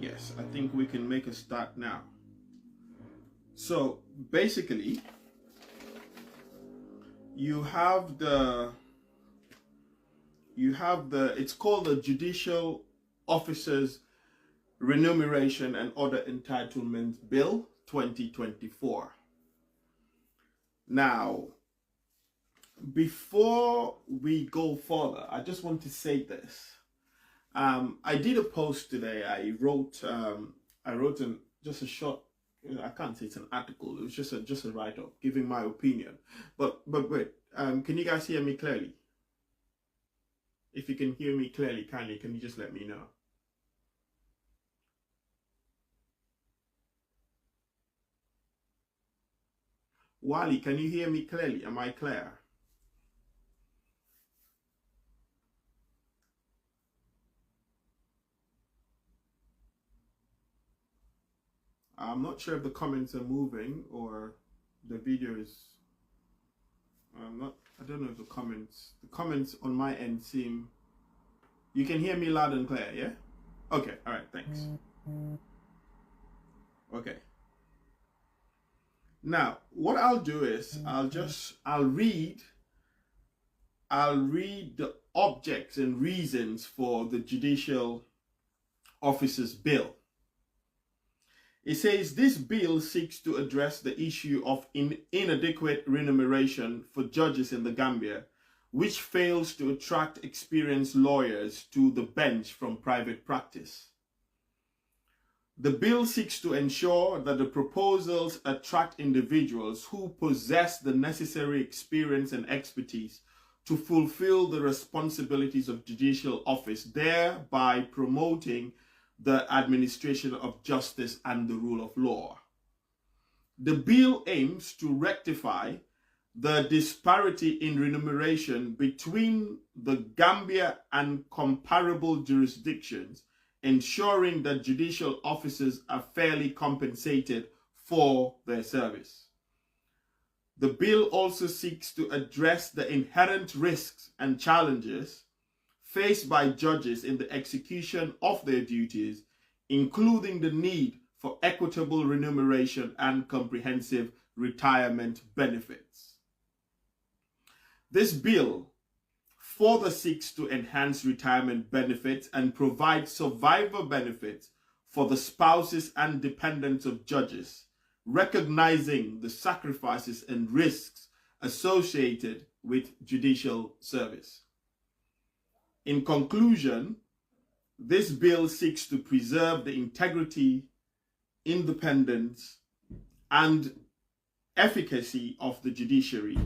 Yes, I think we can make a start now. So basically, it's called the Judicial Officers Renumeration and Other Entitlements Bill 2024. Now, before we go further, I just want to say this. I did a post today. I wrote just a short, I can't say it's an article. It was just a write-up giving my opinion. But wait, can you guys hear me clearly? If you can hear me clearly, kindly, can you just let me know? Wally, can you hear me clearly? Am I clear? I'm not sure if the comments are moving or the video is. I don't know if the comments on my end seem. You can hear me loud and clear, yeah? Okay, all right, thanks. Okay. Now, what I'll do is I'll read the objects and reasons for the Judicial Officers Bill. It says this bill seeks to address the issue of inadequate remuneration for judges in the Gambia, which fails to attract experienced lawyers to the bench from private practice. The bill seeks to ensure that the proposals attract individuals who possess the necessary experience and expertise to fulfill the responsibilities of judicial office, thereby promoting the administration of justice and the rule of law. The bill aims to rectify the disparity in remuneration between the Gambia and comparable jurisdictions, ensuring that judicial officers are fairly compensated for their service. The bill also seeks to address the inherent risks and challenges faced by judges in the execution of their duties, including the need for equitable remuneration and comprehensive retirement benefits. This bill further seeks to enhance retirement benefits and provide survivor benefits for the spouses and dependents of judges, recognizing the sacrifices and risks associated with judicial service. In conclusion, this bill seeks to preserve the integrity, independence, and efficacy of the judiciary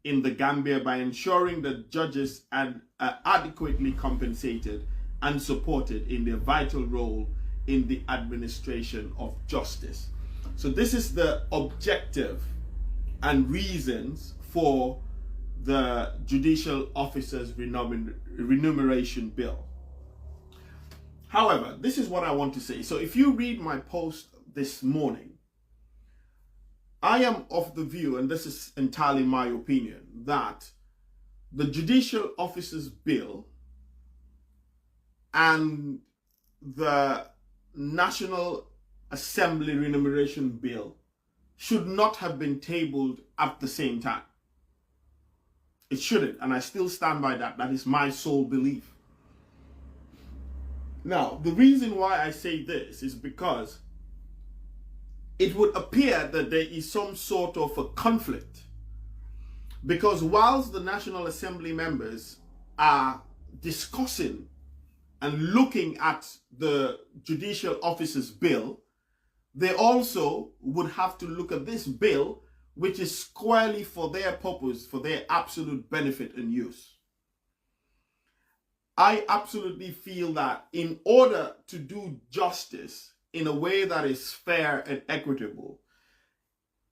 in the Gambia by ensuring that judges are adequately compensated and supported in their vital role in the administration of justice. So this is the objective and reasons for the Judicial Officers Renumeration Bill. However, this is what I want to say. So if you read my post this morning, I am of the view, and this is entirely my opinion, that the Judicial Officers Bill and the National Assembly Renumeration Bill should not have been tabled at the same time. It shouldn't, and I still stand by that. That is my sole belief. Now, the reason why I say this is because it would appear that there is some sort of a conflict. Because whilst the National Assembly members are discussing and looking at the Judicial Officers Bill, they also would have to look at this bill, which is squarely for their purpose, for their absolute benefit and use. I absolutely feel that in order to do justice in a way that is fair and equitable,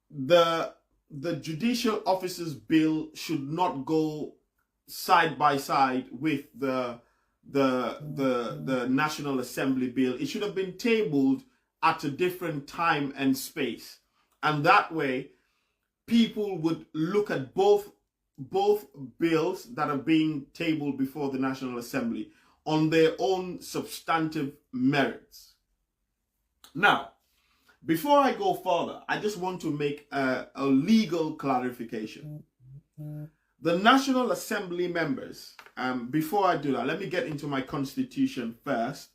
the Judicial Officers Bill should not go side by side with the National Assembly Bill. It should have been tabled at a different time and space. And that way, people would look at both bills that are being tabled before the National Assembly on their own substantive merits. Now, before I go further, I just want to make a legal clarification. The National Assembly members, before I do that, let me get into my constitution first,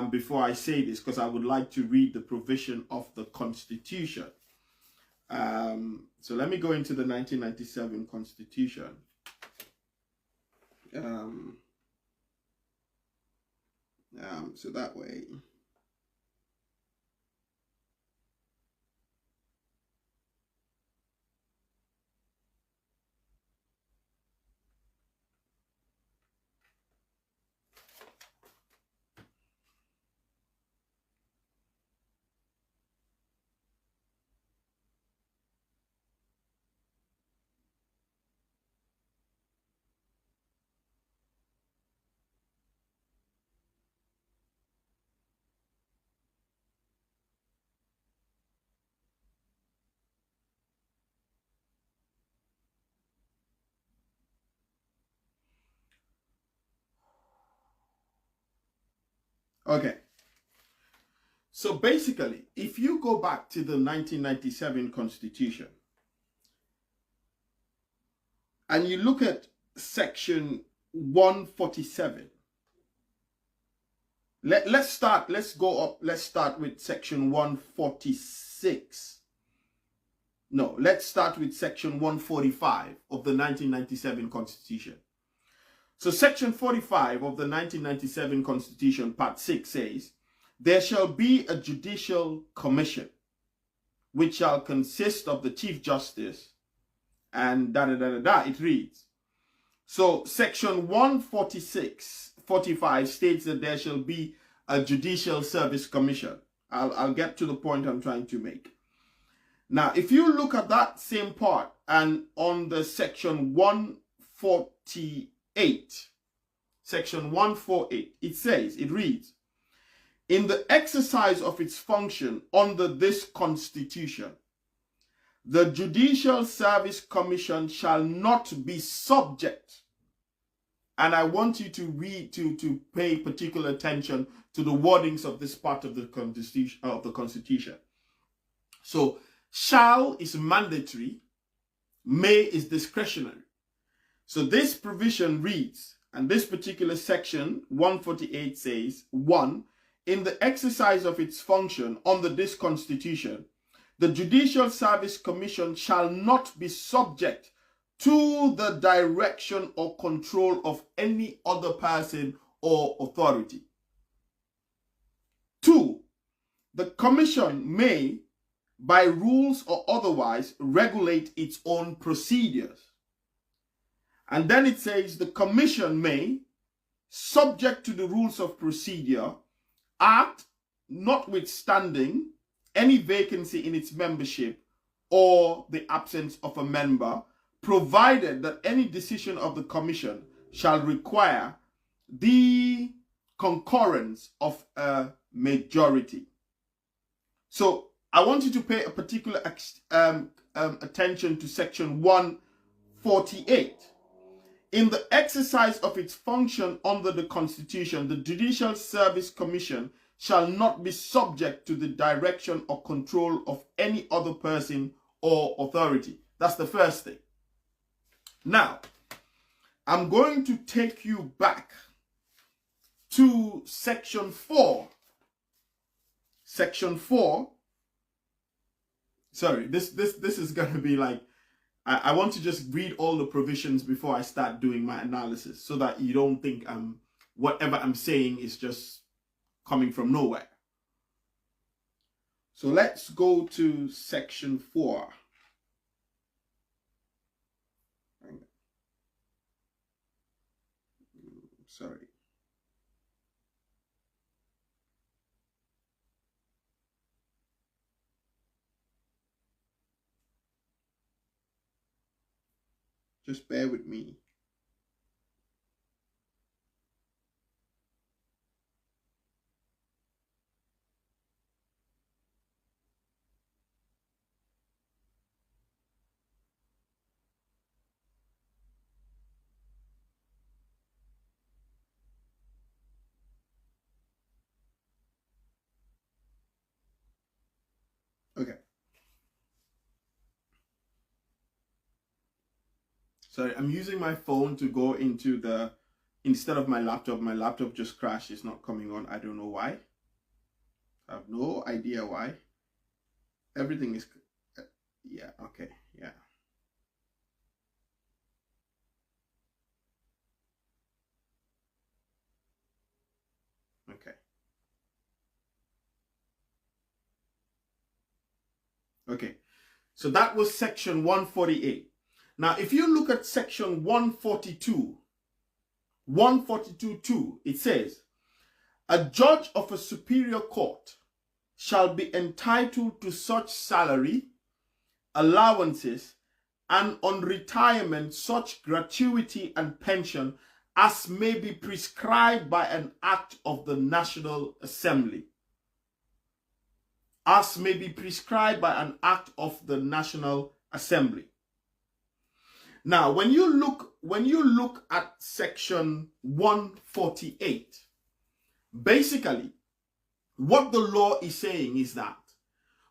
before I say this, because I would like to read the provision of the constitution. So let me go into the 1997 constitution. So that way. Okay. So basically, if you go back to the 1997 Constitution and you look at section 147, let's start with section 146. No, let's start with section 145 of the 1997 Constitution. So section 45 of the 1997 Constitution, part 6 says, there shall be a judicial commission, which shall consist of the Chief Justice, and it reads. So section 145 states that there shall be a Judicial Service Commission. I'll get to the point I'm trying to make. Now, if you look at that same part, and on the section 148, it reads, in the exercise of its function under this Constitution, the Judicial Service Commission shall not be subject. And I want you to read, to pay particular attention to the wordings of this part of the Constitution. So, shall is mandatory, may is discretionary. So this provision reads, and this particular section, 148, says, 1. In the exercise of its function under this Constitution, the Judicial Service Commission shall not be subject to the direction or control of any other person or authority. 2. The Commission may, by rules or otherwise, regulate its own procedures. And then it says the Commission may, subject to the rules of procedure, act notwithstanding any vacancy in its membership or the absence of a member, provided that any decision of the Commission shall require the concurrence of a majority. So I want you to pay a particular attention to section 148. In the exercise of its function under the Constitution, the Judicial Service Commission shall not be subject to the direction or control of any other person or authority. That's the first thing. Now, I'm going to take you back to section 4. Section 4. Sorry, this is going to be like, I want to just read all the provisions before I start doing my analysis, so that you don't think whatever I'm saying is just coming from nowhere. So let's go to section 4. Sorry. Just bear with me. Sorry, I'm using my phone to go into the, instead of my laptop. My laptop just crashed. It's not coming on. I don't know why. I have no idea why. Everything is, yeah, okay, yeah. Okay. Okay. So that was section 148. Now, if you look at section 142.2, it says, a judge of a superior court shall be entitled to such salary, allowances, and on retirement such gratuity and pension as may be prescribed by an act of the National Assembly. As may be prescribed by an act of the National Assembly. Now, when you look at section 148, basically, what the law is saying is that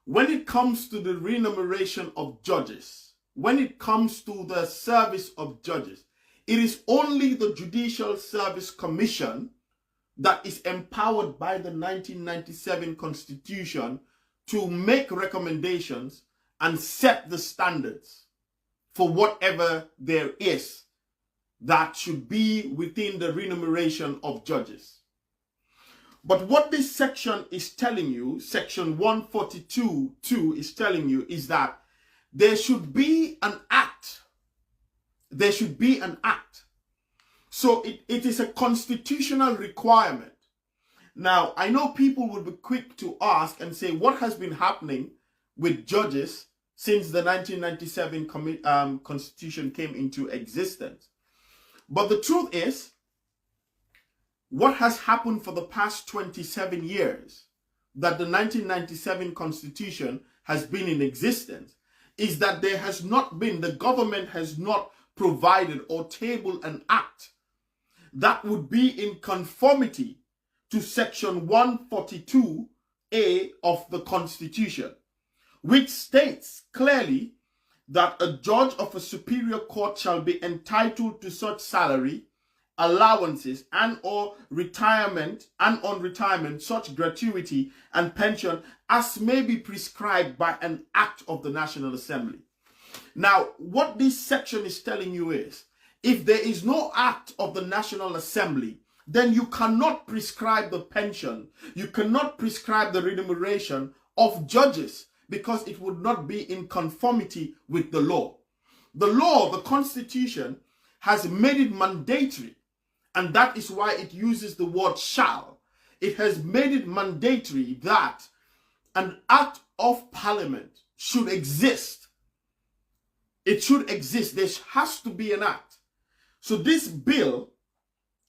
when it comes to the remuneration of judges, when it comes to the service of judges, it is only the Judicial Service Commission that is empowered by the 1997 Constitution to make recommendations and set the standards for whatever there is that should be within the remuneration of judges. But what this section is telling you, section 142.2 is telling you, is that there should be an act. There should be an act. So it is a constitutional requirement. Now, I know people would be quick to ask and say, what has been happening with judges since the 1997 Constitution came into existence? But the truth is, what has happened for the past 27 years that the 1997 Constitution has been in existence is that there has not been, the government has not provided or tabled an act that would be in conformity to section 142A of the Constitution, which states clearly that a judge of a superior court shall be entitled to such salary, allowances, and or retirement, and on retirement such gratuity and pension as may be prescribed by an act of the National Assembly. Now, what this section is telling you is, if there is no act of the National Assembly, then you cannot prescribe the pension, you cannot prescribe the remuneration of judges, because it would not be in conformity with the law. The law, the Constitution, has made it mandatory, and that is why it uses the word shall. It has made it mandatory that an act of parliament should exist. It should exist. There has to be an act. So this bill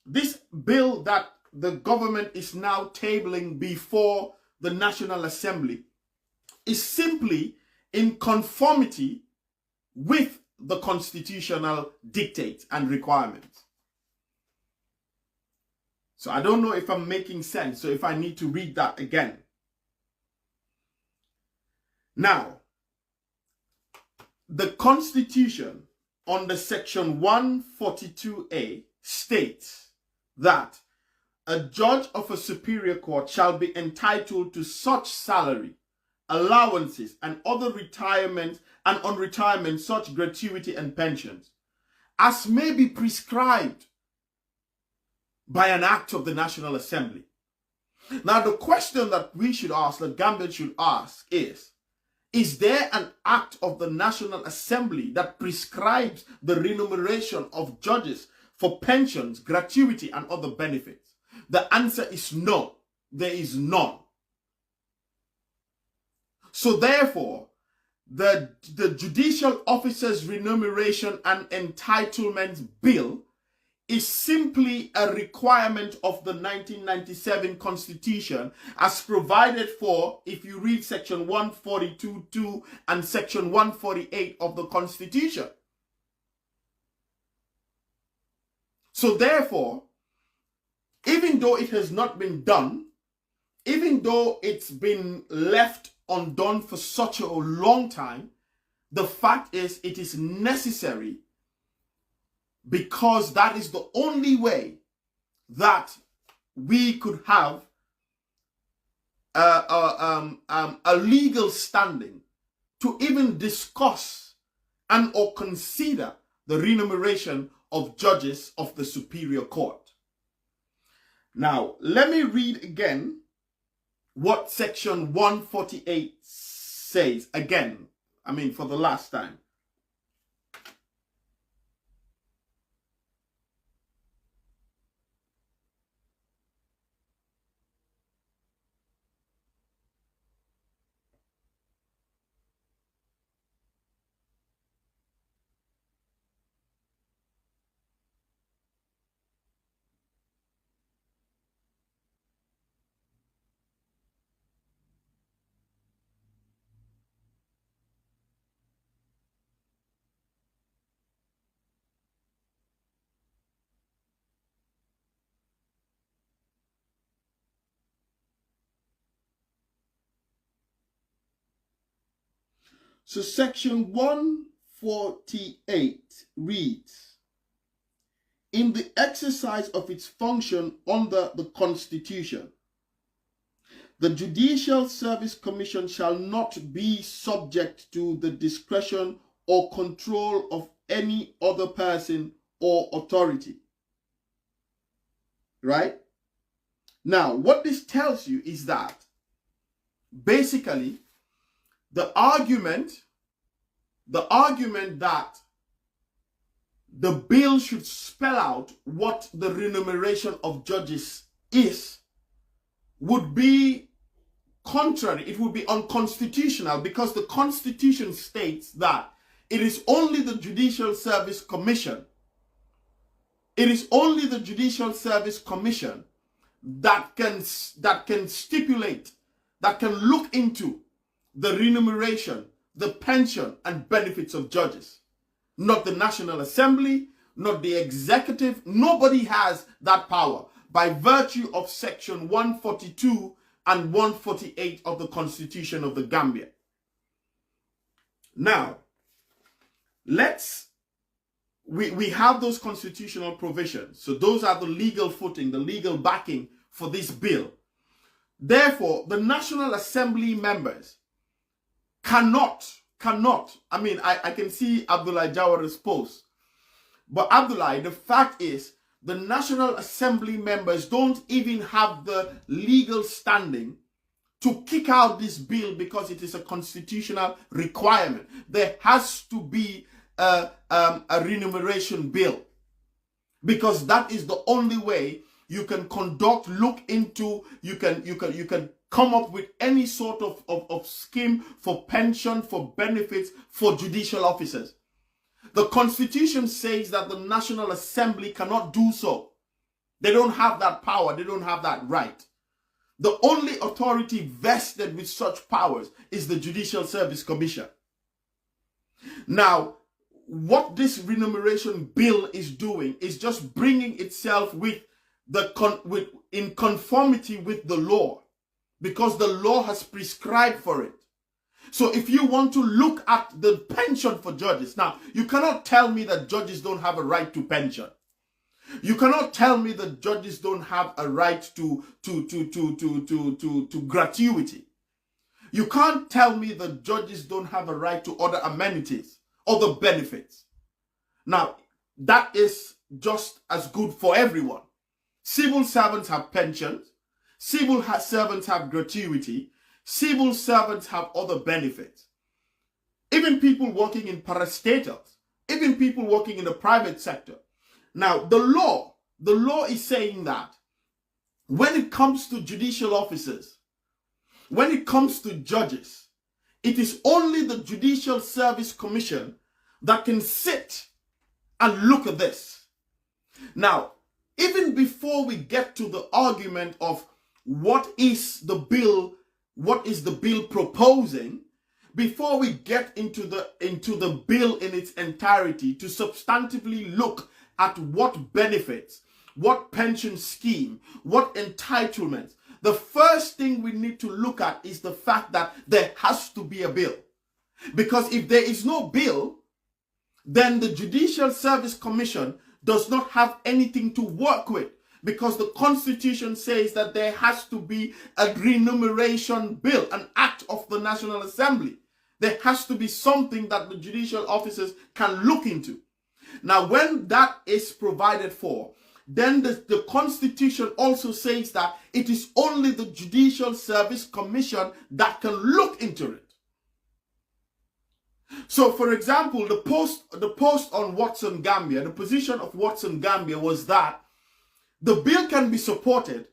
that the government is now tabling before the National Assembly is simply in conformity with the constitutional dictates and requirements. So I don't know if I'm making sense, so if I need to read that again. Now, the Constitution under section 142A states that a judge of a superior court shall be entitled to such salary, allowances, and other retirement, and on retirement such gratuity and pensions as may be prescribed by an act of the National Assembly. Now, the question that we should ask, that Gambians should ask is there an act of the National Assembly that prescribes the remuneration of judges for pensions, gratuity, and other benefits? The answer is no. There is none. So therefore, the Judicial Officers Renumeration and Entitlements Bill is simply a requirement of the 1997 Constitution as provided for, if you read section 142.2 and section 148 of the Constitution. So therefore, even though it has not been done, even though it's been left undone for such a long time, the fact is it is necessary because that is the only way that we could have a legal standing to even discuss and or consider the remuneration of judges of the Superior Court. Now, let me read again what section 148 says. Again, I mean, for the last time. So section 148 reads, in the exercise of its function under the Constitution, the Judicial Service Commission shall not be subject to the discretion or control of any other person or authority. Right? Now, what this tells you is that basically the argument that the bill should spell out what the remuneration of judges is would be contrary. It would be unconstitutional, because the Constitution states that it is only the Judicial Service Commission. It is only the Judicial Service Commission that can stipulate, that can look into the remuneration, the pension and benefits of judges. Not the National Assembly, not the executive. Nobody has that power by virtue of section 142 and 148 of the Constitution of the Gambia. Now, we have those constitutional provisions. So those are the legal footing, the legal backing for this bill. Therefore, the National Assembly members cannot, I mean, I can see Abdullah Jawar's post. But Abdullah, the fact is, the National Assembly members don't even have the legal standing to kick out this bill because it is a constitutional requirement. There has to be a remuneration bill, because that is the only way you can conduct, look into, you can come up with any sort of scheme for pension, for benefits, for judicial officers. The Constitution says that the National Assembly cannot do so. They don't have that power. They don't have that right. The only authority vested with such powers is the Judicial Service Commission. Now, what this remuneration bill is doing is just bringing itself in conformity with the law, because the law has prescribed for it. So if you want to look at the pension for judges, now you cannot tell me that judges don't have a right to pension. You cannot tell me that judges don't have a right to gratuity. You can't tell me that judges don't have a right to other amenities, other benefits. Now, that is just as good for everyone. Civil servants have pensions. Civil servants have gratuity. Civil servants have other benefits. Even people working in parastatals, even people working in the private sector. Now, the law is saying that when it comes to judicial officers, when it comes to judges, it is only the Judicial Service Commission that can sit and look at this. Now, even before we get to the argument of what is the bill proposing, before we get into the bill in its entirety to substantively look at what benefits, what pension scheme, what entitlements, the first thing we need to look at is the fact that there has to be a bill. Because if there is no bill, then the Judicial Service Commission does not have anything to work with, because the Constitution says that there has to be a remuneration bill, an act of the National Assembly. There has to be something that the judicial officers can look into. Now, when that is provided for, then the Constitution also says that it is only the Judicial Service Commission that can look into it. So, for example, the post on Watson Gambia, the position of Watson Gambia was that the bill can be supported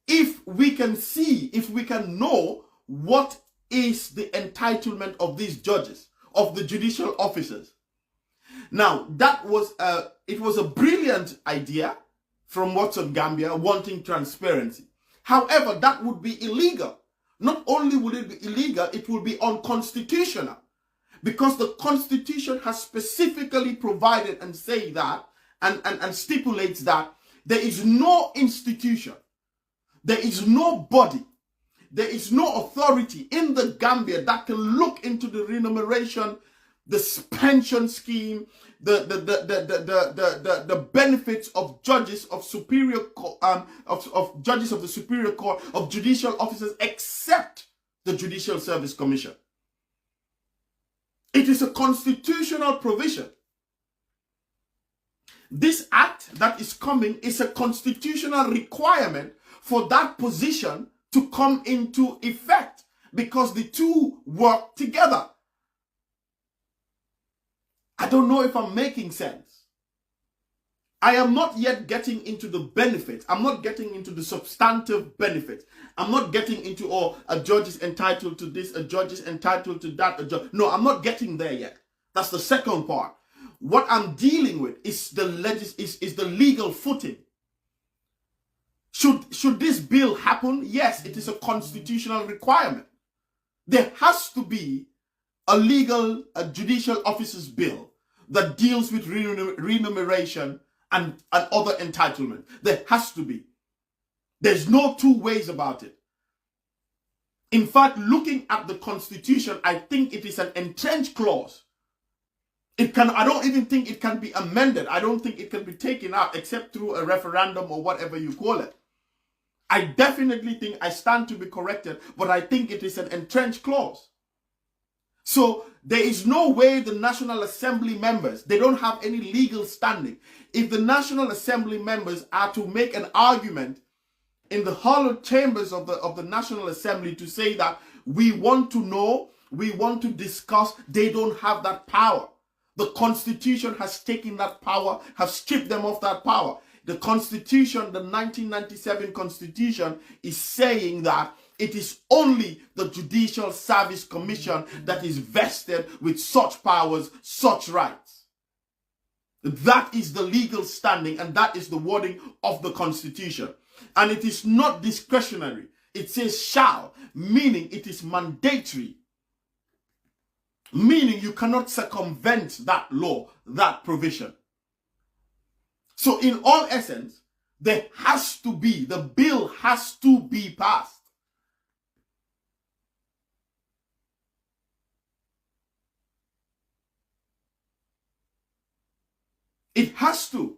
if we can see, if we can know what is the entitlement of these judges, of the judicial officers. Now, it was a brilliant idea from Watson Gambia wanting transparency. However, that would be illegal. Not only would it be illegal, it would be unconstitutional, because the Constitution has specifically provided and say that and stipulates that there is no institution, there is no body, there is no authority in the Gambia that can look into the remuneration, the pension scheme, the benefits of judges of superior of judges of the Superior Court, of judicial officers, except the Judicial Service Commission. It is a constitutional provision. This act that is coming is a constitutional requirement for that position to come into effect, because the two work together. I don't know if I'm making sense. I am not yet getting into the benefits. I'm not getting into the substantive benefits. I'm not getting into, oh, a judge is entitled to this, a judge is entitled to that. No, I'm not getting there yet. That's the second part. What I'm dealing with is the legal footing. Should this bill happen? Yes, it is a constitutional requirement. There has to be a judicial officers bill that deals with remuneration and other entitlement. There has to be. There's no two ways about it. In fact, looking at the Constitution, I think it is an entrenched clause. I don't even think it can be amended. I don't think it can be taken out except through a referendum or whatever you call it. I definitely think, I stand to be corrected, but I think it is an entrenched clause. So there is no way the National Assembly members, they don't have any legal standing. If the National Assembly members are to make an argument in the hallowed chambers of the National Assembly to say that we want to know, we want to discuss, they don't have that power. The Constitution has taken that power, has stripped them of that power. The Constitution, the 1997 Constitution, is saying that it is only the Judicial Service Commission that is vested with such powers, such rights. That is the legal standing, and that is the wording of the Constitution. And it is not discretionary. It says shall, meaning it is mandatory. Meaning you cannot circumvent that law, that provision. So in all essence, there has to be, the bill has to be passed. It has to.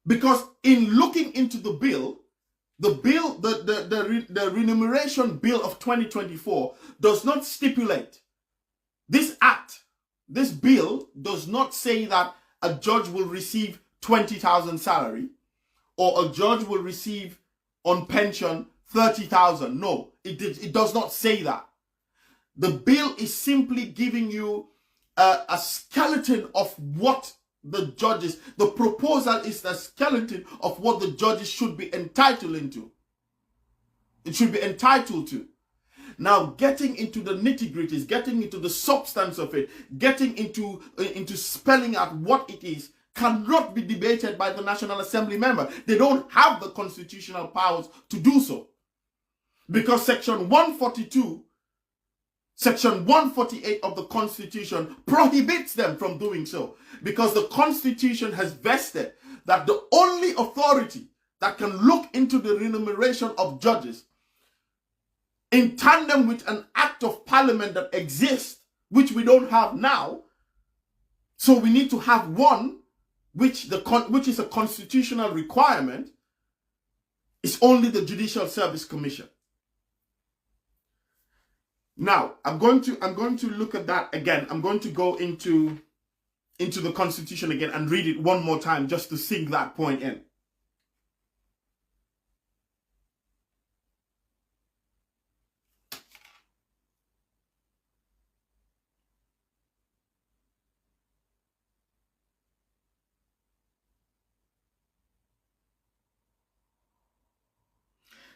Because in looking into the remuneration bill of 2024 does not stipulate, this act, this bill does not say that a judge will receive 20,000 salary or a judge will receive on pension 30,000. No, it does not say that. The bill is simply giving you a skeleton of what the judges, the proposal is a skeleton of what the judges should be entitled into. It should be entitled to. Now, getting into the nitty-gritties, getting into the substance of it, getting into spelling out what it is, cannot be debated by the National Assembly member. They don't have the constitutional powers to do so. Because Section 142, Section 148 of the Constitution prohibits them from doing so. Because the Constitution has vested that the only authority that can look into the remuneration of judges in tandem with an act of parliament that exists, which we don't have now, So we need to have one which is a constitutional requirement. It's only the Judicial Service Commission. Now, I'm going to look at that again. I'm going to go into the Constitution again and read it one more time just to sink that point in.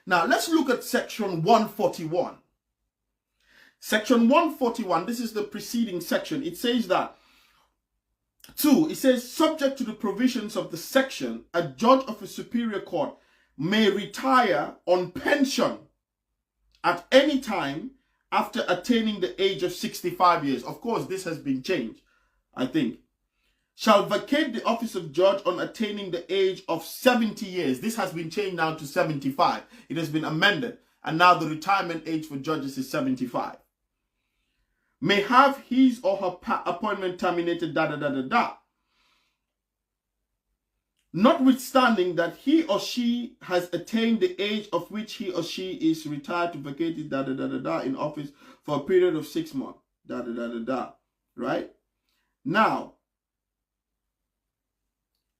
Now, let's look at section 141. Section 141, this is the preceding section. It says that, it says, subject to the provisions of the section, a judge of a superior court may retire on pension at any time after attaining the age of 65 years. Of course, this has been changed, I think. Shall vacate the office of judge on attaining the age of 70 years. This has been changed now to 75. It has been amended. And now the retirement age for judges is 75. May have his or her appointment terminated, notwithstanding that he or she has attained the age of which he or she is retired to vacate it, in office for a period of 6 months, right?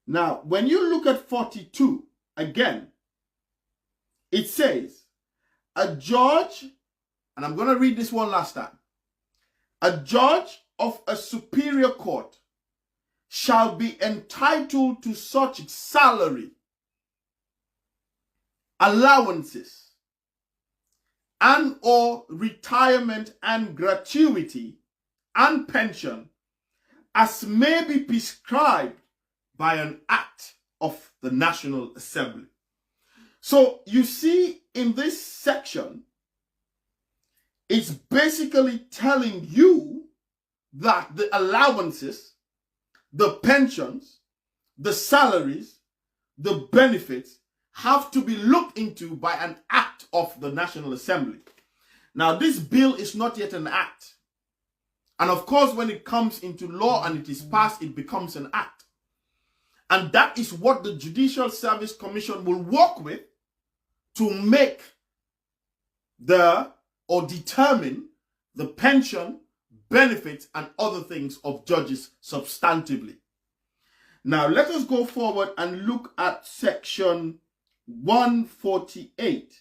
Now, when you look at 42, again, it says, a judge, and I'm going to read this one last time, a judge of a superior court shall be entitled to such salary, allowances, and or retirement and gratuity and pension as may be prescribed by an act of the National Assembly. So you see in this section, it's basically telling you that the allowances, the pensions, the salaries, the benefits have to be looked into by an act of the National Assembly. Now, this bill is not yet an act. And of course, when it comes into law and it is passed, it becomes an act. And that is what the Judicial Service Commission will work with to make determine the pension, benefits, and other things of judges substantively. Now, let us go forward and look at section 148.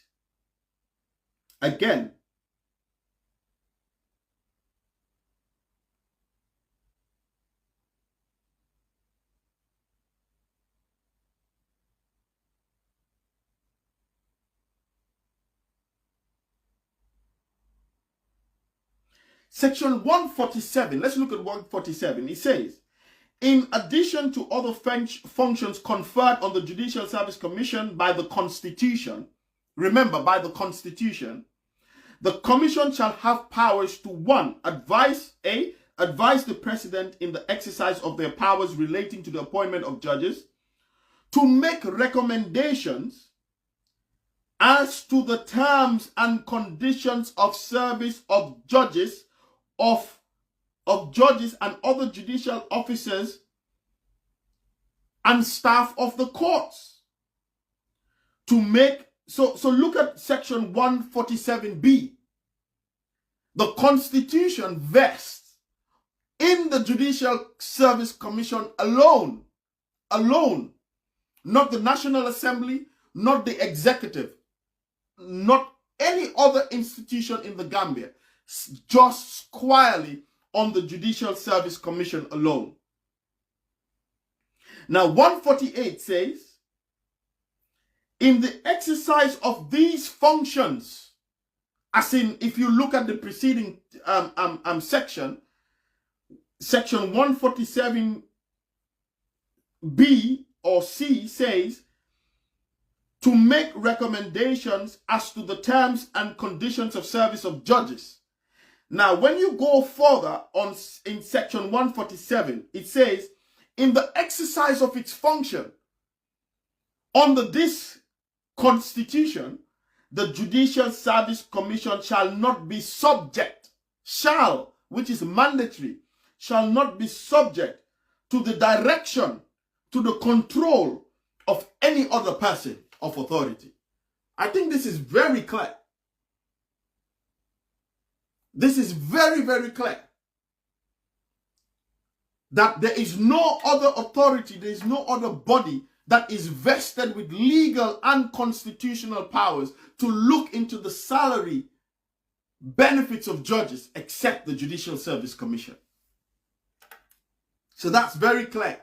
Again, Section 147, let's look at 147. It says, in addition to other functions conferred on the Judicial Service Commission by the Constitution, remember, by the Constitution, the Commission shall have powers to, 1, advise the President in the exercise of their powers relating to the appointment of judges, to make recommendations as to the terms and conditions of service of judges, of judges and other judicial officers and staff of the courts. To make, so look at section 147B. The Constitution vests in the Judicial Service Commission alone, not the National Assembly, not the executive, not any other institution in the Gambia, just squarely on the Judicial Service Commission alone. Now, 148 says, in the exercise of these functions, as in, if you look at the preceding section, section 147B or C says, to make recommendations as to the terms and conditions of service of judges. Now, when you go further in section 147, it says, in the exercise of its function, under this Constitution, the Judicial Service Commission shall not be subject, which is mandatory, shall not be subject to the direction, to the control of any other person of authority. I think this is very clear. This is very, very clear. That there is no other authority, there is no other body that is vested with legal and constitutional powers to look into the salary benefits of judges except the Judicial Service Commission. So that's very clear.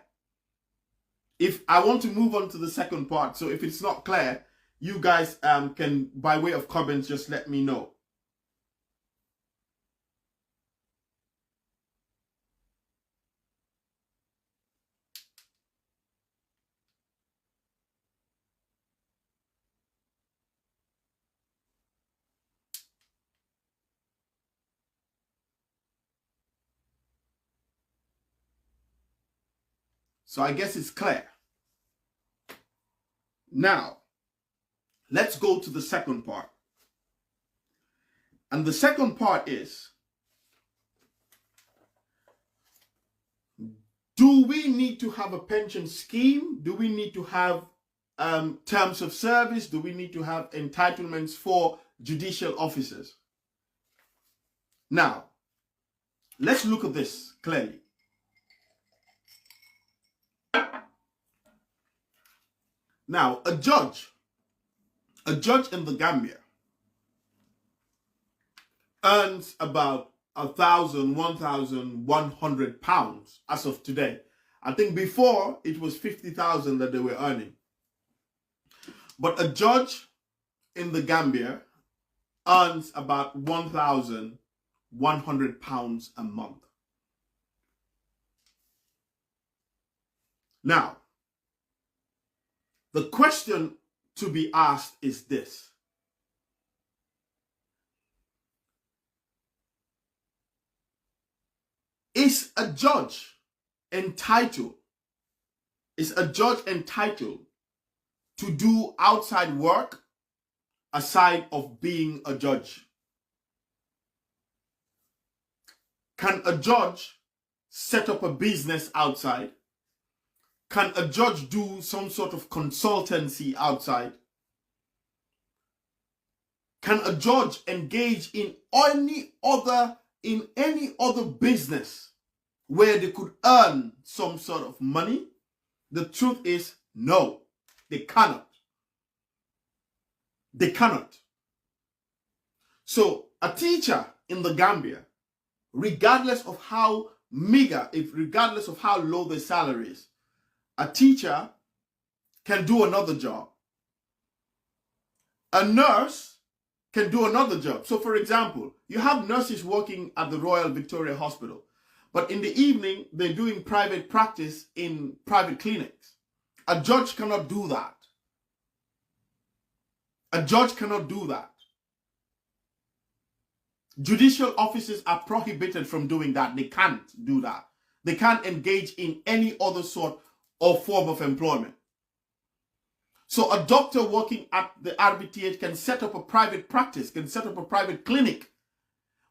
If I want to move on to the second part, so if it's not clear, you guys can, by way of comments, just let me know. So I guess it's clear. Now, let's go to the second part. And the second part is, do we need to have a pension scheme? Do we need to have terms of service? Do we need to have entitlements for judicial officers? Now, let's look at this clearly. Now, a judge in the Gambia earns about £1,100 as of today. I think before it was 50,000 that they were earning. But a judge in the Gambia earns about £1,100 a month. Now, the question to be asked is this. Is a judge entitled to do outside work aside of being a judge? Can a judge set up a business outside? Can a judge do some sort of consultancy outside? Can a judge engage in any other business where they could earn some sort of money? The truth is no, they cannot. They cannot. So a teacher in the Gambia, regardless of how meager, regardless of how low their salary is, a teacher can do another job. A nurse can do another job. So for example, you have nurses working at the Royal Victoria Hospital, but in the evening, they're doing private practice in private clinics. A judge cannot do that. A judge cannot do that. Judicial officers are prohibited from doing that. They can't do that. They can't engage in any other sort or form of employment. So a doctor working at the RBTH can set up a private practice, can set up a private clinic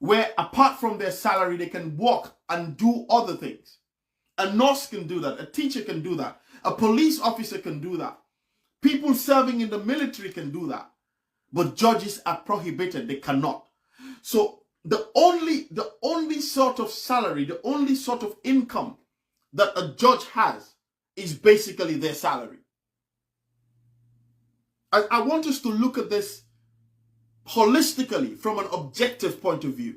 where apart from their salary, they can work and do other things. A nurse can do that. A teacher can do that. A police officer can do that. People serving in the military can do that. But judges are prohibited. They cannot. So the only sort of salary, the only sort of income that a judge has is basically their salary. I want us to look at this holistically from an objective point of view.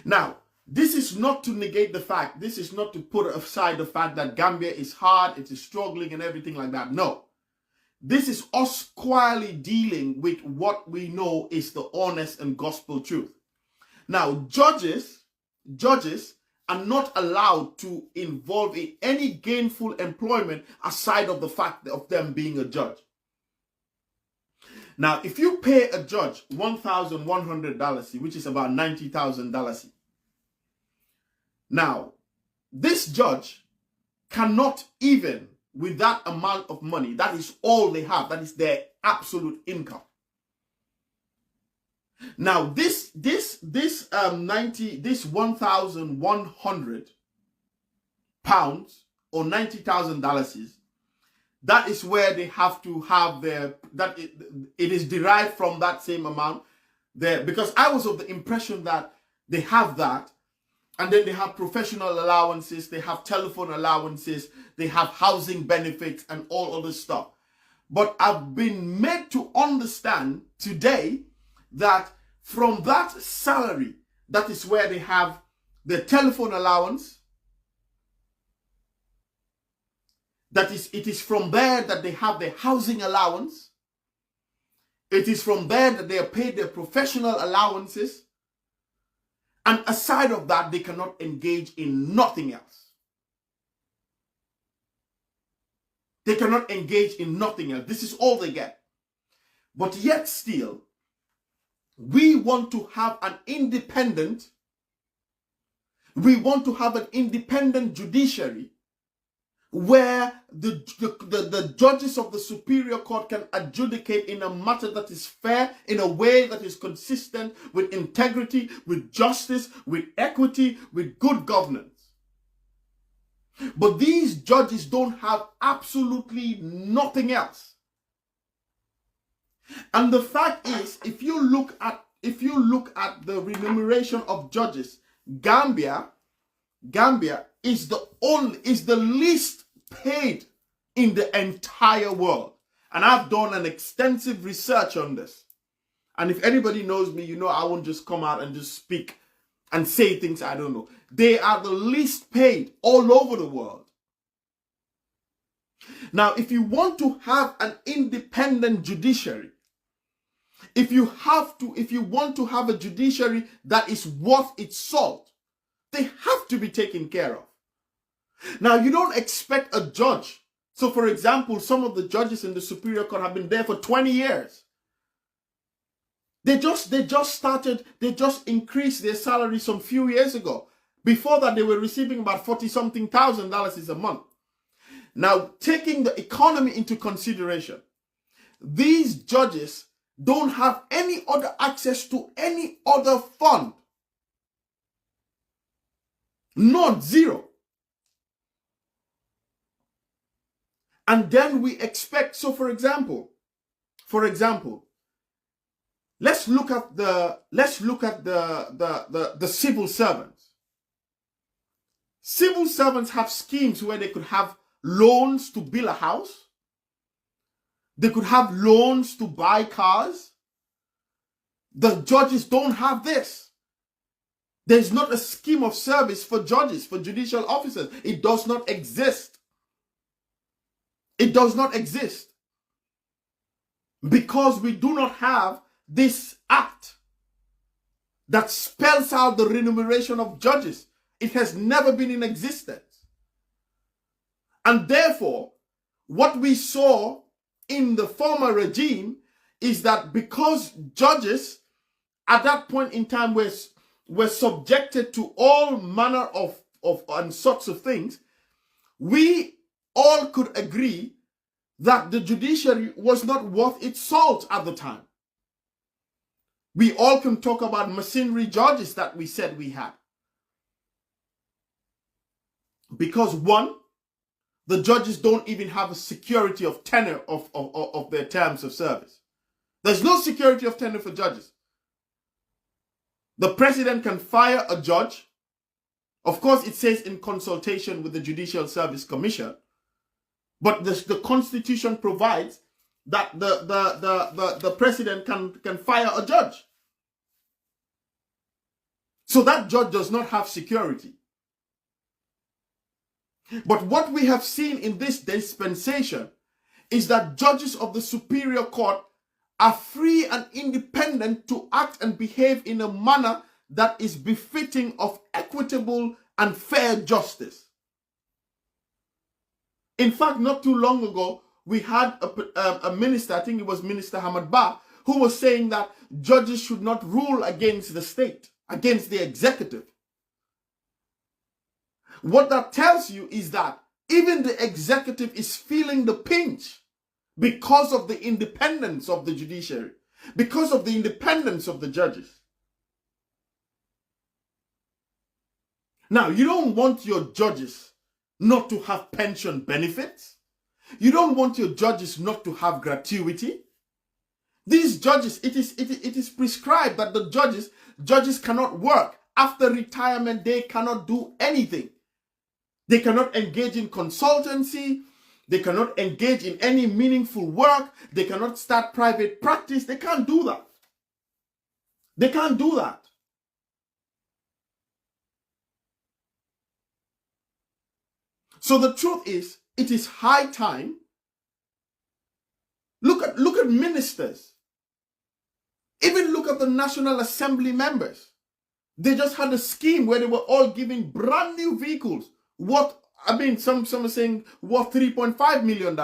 Now, this is not to negate the fact, this is not to put aside the fact that Gambia is hard, it is struggling and everything like that. No. This is us squarely dealing with what we know is the honest and gospel truth. Now, judges are not allowed to involve in any gainful employment aside of the fact of them being a judge. Now, if you pay a judge $1,100, which is about $90,000, now, this judge cannot even, with that amount of money, that is all they have, that is their absolute income. Now, this 1,100 pounds or $90,000 is, that is where they have to have their, it is derived from that same amount there. Because I was of the impression that they have that, and then they have professional allowances, they have telephone allowances, they have housing benefits and all other stuff. But I've been made to understand today that from that salary, that is where they have the telephone allowance. It is from there that they have their housing allowance. It is from there that they are paid their professional allowances. And aside of that, they cannot engage in nothing else. They cannot engage in nothing else. This is all they get. But yet still, we want to have an independent judiciary where the judges of the Superior Court can adjudicate in a matter that is fair, in a way that is consistent with integrity, with justice, with equity, with good governance. But these judges don't have absolutely nothing else. And the fact is, if you look at the remuneration of judges, Gambia is the least paid in the entire world. And I've done an extensive research on this. And if anybody knows me, you know I won't just come out and just speak and say things I don't know. They are the least paid all over the world. Now, if you want to have an independent judiciary, if you want to have a judiciary that is worth its salt, they have to be taken care of. Now, you don't expect a judge. So, for example, some of the judges in the Superior Court have been there for 20 years. They just increased their salary some few years ago. Before that, they were receiving about $40-something thousand a month. Now, taking the economy into consideration, these judges don't have any other access to any other fund. Not zero. And then we expect, so for example, let's look at the civil servants. Civil servants have schemes where they could have loans to build a house. They could have loans to buy cars. The judges don't have this. There's not a scheme of service for judges, for judicial officers. It does not exist. It does not exist. Because we do not have this act that spells out the remuneration of judges. It has never been in existence. And therefore, what we saw in the former regime is that because judges at that point in time were subjected to all manner of and sorts of things, we all could agree that the judiciary was not worth its salt at the time. We all can talk about mercenary judges that we said we had. Because one, the judges don't even have a security of tenure of their terms of service. There's no security of tenure for judges. The president can fire a judge. Of course, it says in consultation with the Judicial Service Commission. But the Constitution provides that the president can fire a judge. So that judge does not have security. But what we have seen in this dispensation is that judges of the Superior Court are free and independent to act and behave in a manner that is befitting of equitable and fair justice. In fact, not too long ago, we had a minister, I think it was Minister Hamad Ba, who was saying that judges should not rule against the state, against the executive. What that tells you is that even the executive is feeling the pinch because of the independence of the judiciary, because of the independence of the judges. Now, you don't want your judges not to have pension benefits. You don't want your judges not to have gratuity. These judges, it is prescribed that the judges cannot work. After retirement, they cannot do anything. They cannot engage in consultancy. They cannot engage in any meaningful work. They cannot start private practice. They can't do that. They can't do that. So the truth is, it is high time. Look at ministers. Even look at the National Assembly members. They just had a scheme where they were all given brand new vehicles. Some are saying worth $3.5 million.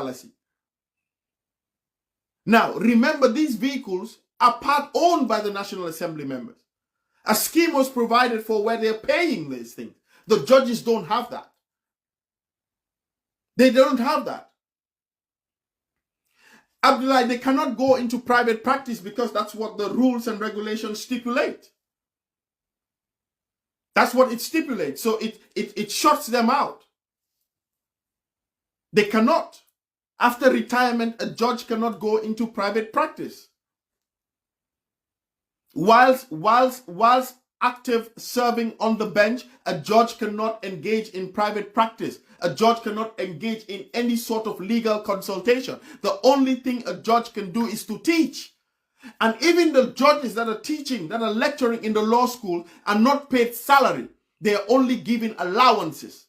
Now, remember, these vehicles are part owned by the National Assembly members. A scheme was provided for where they're paying these things. The judges don't have that. They don't have that. Abdullah, they cannot go into private practice because that's what the rules and regulations stipulate. That's what it stipulates. So it shuts them out. They cannot. After retirement, a judge cannot go into private practice. Whilst active serving on the bench, a judge cannot engage in private practice. A judge cannot engage in any sort of legal consultation. The only thing a judge can do is to teach. And even the judges that are teaching, that are lecturing in the law school, are not paid salary. They are only given allowances.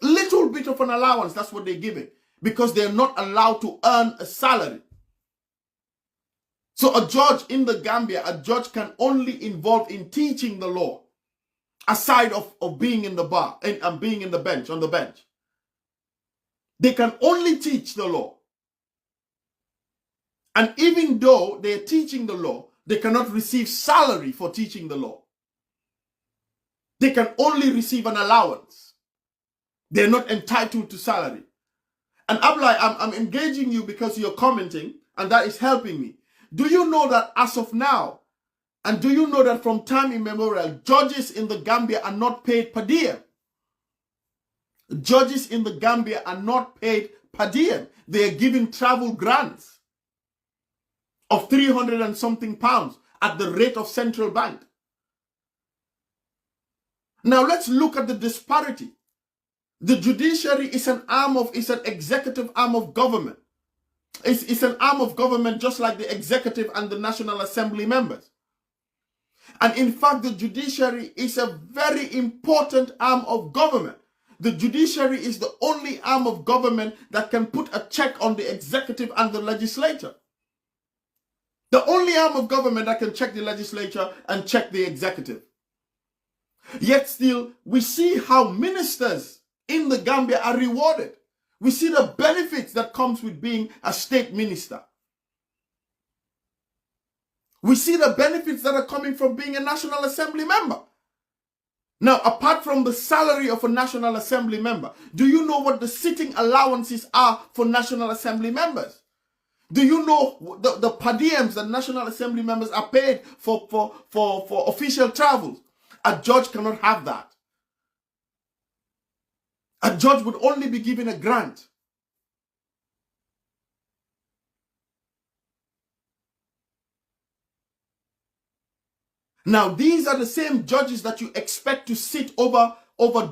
Little bit of an allowance, that's what they're giving. Because they're not allowed to earn a salary. So a judge in the Gambia, a judge can only involve in teaching the law, aside of being in the bar and being in the bench, on the bench. They can only teach the law. And even though they're teaching the law, they cannot receive salary for teaching the law. They can only receive an allowance. They're not entitled to salary. And Abdullah, I'm engaging you because you're commenting, and that is helping me. Do you know that as of now, and do you know that from time immemorial, judges in the Gambia are not paid per diem? Judges in the Gambia are not paid per diem. They are given travel grants of 300 and something pounds at the rate of central bank. Now let's look at the disparity. The judiciary is an executive arm of government. It's an arm of government just like the executive and the National Assembly members. And in fact, the judiciary is a very important arm of government. The judiciary is the only arm of government that can put a check on the executive and the legislature. The only arm of government that can check the legislature and check the executive. Yet still, we see how ministers in the Gambia are rewarded. We see the benefits that comes with being a state minister. We see the benefits that are coming from being a National Assembly member. Now, apart from the salary of a National Assembly member, do you know what the sitting allowances are for National Assembly members? Do you know the per diems that National Assembly members are paid for official travels? A judge cannot have that. A judge would only be given a grant. Now, these are the same judges that you expect to sit over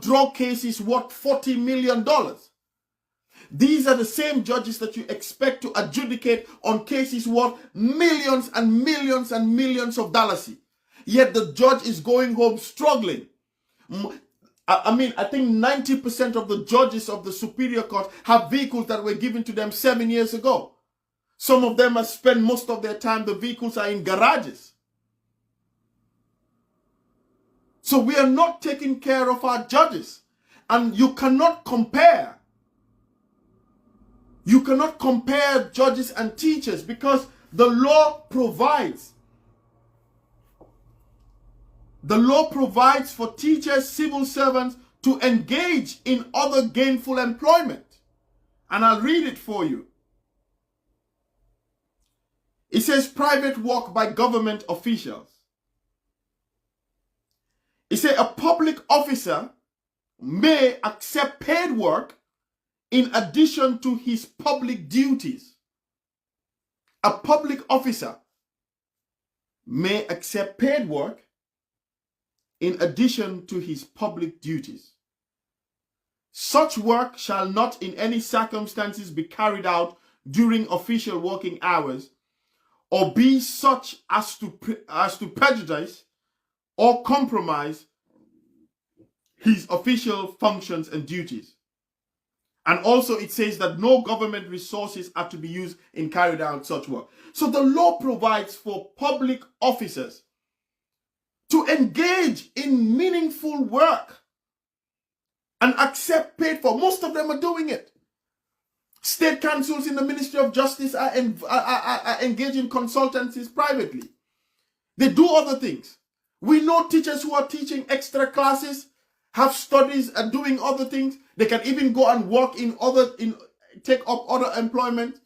drug cases worth $40 million. These are the same judges that you expect to adjudicate on cases worth millions and millions and millions of dollars. Yet the judge is going home struggling. I think 90% of the judges of the Superior Court have vehicles that were given to them 7 years ago. Some of them have spent most of their time, the vehicles are in garages. So we are not taking care of our judges. And you cannot compare. You cannot compare judges and teachers because the law provides. The law provides for teachers, civil servants to engage in other gainful employment. And I'll read it for you. It says private work by government officials. It says a public officer may accept paid work in addition to his public duties. A public officer may accept paid work in addition to his public duties. Such work shall not in any circumstances be carried out during official working hours or be such as to prejudice or compromise his official functions and duties. And also it says that no government resources are to be used in carrying out such work. So the law provides for public officers to engage in meaningful work and accept paid for. Most of them are doing it. State councils in the Ministry of Justice are engaging consultancies privately. They do other things. We know teachers who are teaching extra classes, have studies, and doing other things. They can even go and work take up other employment.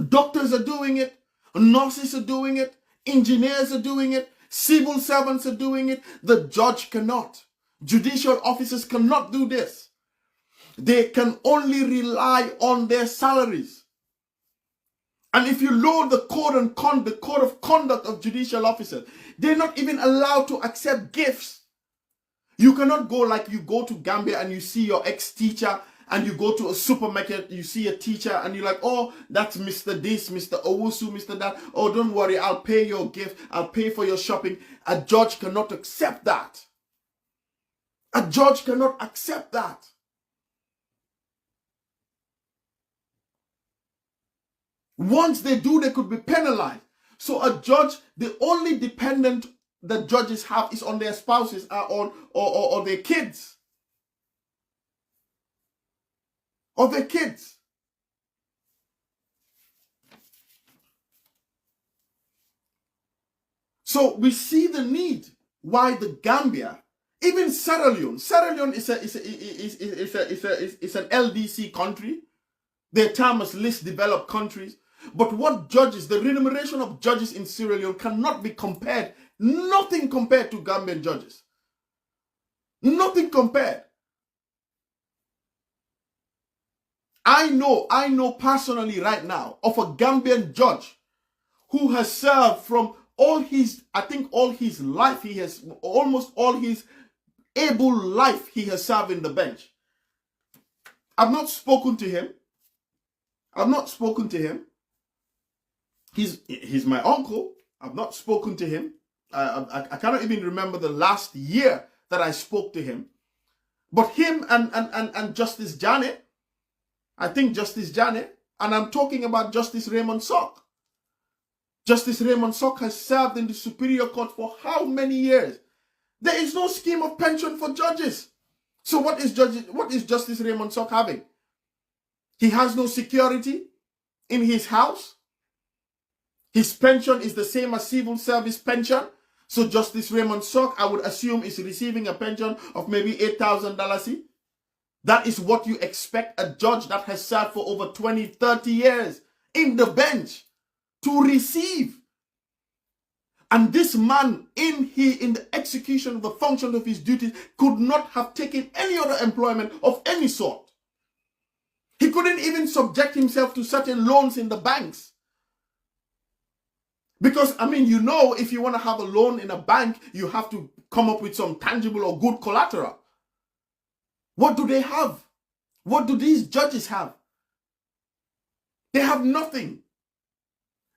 Doctors are doing it. Nurses are doing it. Engineers are doing it. Civil servants are doing it. The judge cannot. Judicial officers cannot do this. They can only rely on their salaries. And if you load the code of conduct of judicial officers, they're not even allowed to accept gifts. You cannot go like you go to Gambia and you see your ex-teacher, and you go to a supermarket, you see a teacher, and you're like, oh, that's Mr. This, Mr. Owusu, Mr. That. Oh, don't worry, I'll pay your gift. I'll pay for your shopping. A judge cannot accept that. A judge cannot accept that. Once they do, they could be penalized. So a judge, the only dependent that judges have is on their spouses or their kids. Or their kids. So we see the need why the Gambia, even Sierra Leone is an LDC country. Their term as least developed countries. But what judges, the remuneration of judges in Sierra Leone cannot be compared, nothing compared to Gambian judges. Nothing compared. I know personally right now of a Gambian judge who has served from almost all his able life he has served in the bench. I've not spoken to him. He's my uncle. I've not spoken to him. I cannot even remember the last year that I spoke to him. But him and Justice Janet, I think Justice Janet, and I'm talking about Justice Raymond Sock. Justice Raymond Sock has served in the Superior Court for how many years? There is no scheme of pension for judges. So what is Justice Raymond Sock having? He has no security in his house. His pension is the same as civil service pension. So Justice Raymond Sock, I would assume, is receiving a pension of maybe $8,000. That is what you expect a judge that has served for over 20, 30 years in the bench to receive. And this man, in the execution of the function of his duties, could not have taken any other employment of any sort. He couldn't even subject himself to certain loans in the banks. Because, if you want to have a loan in a bank, you have to come up with some tangible or good collateral. What do they have? What do these judges have? They have nothing.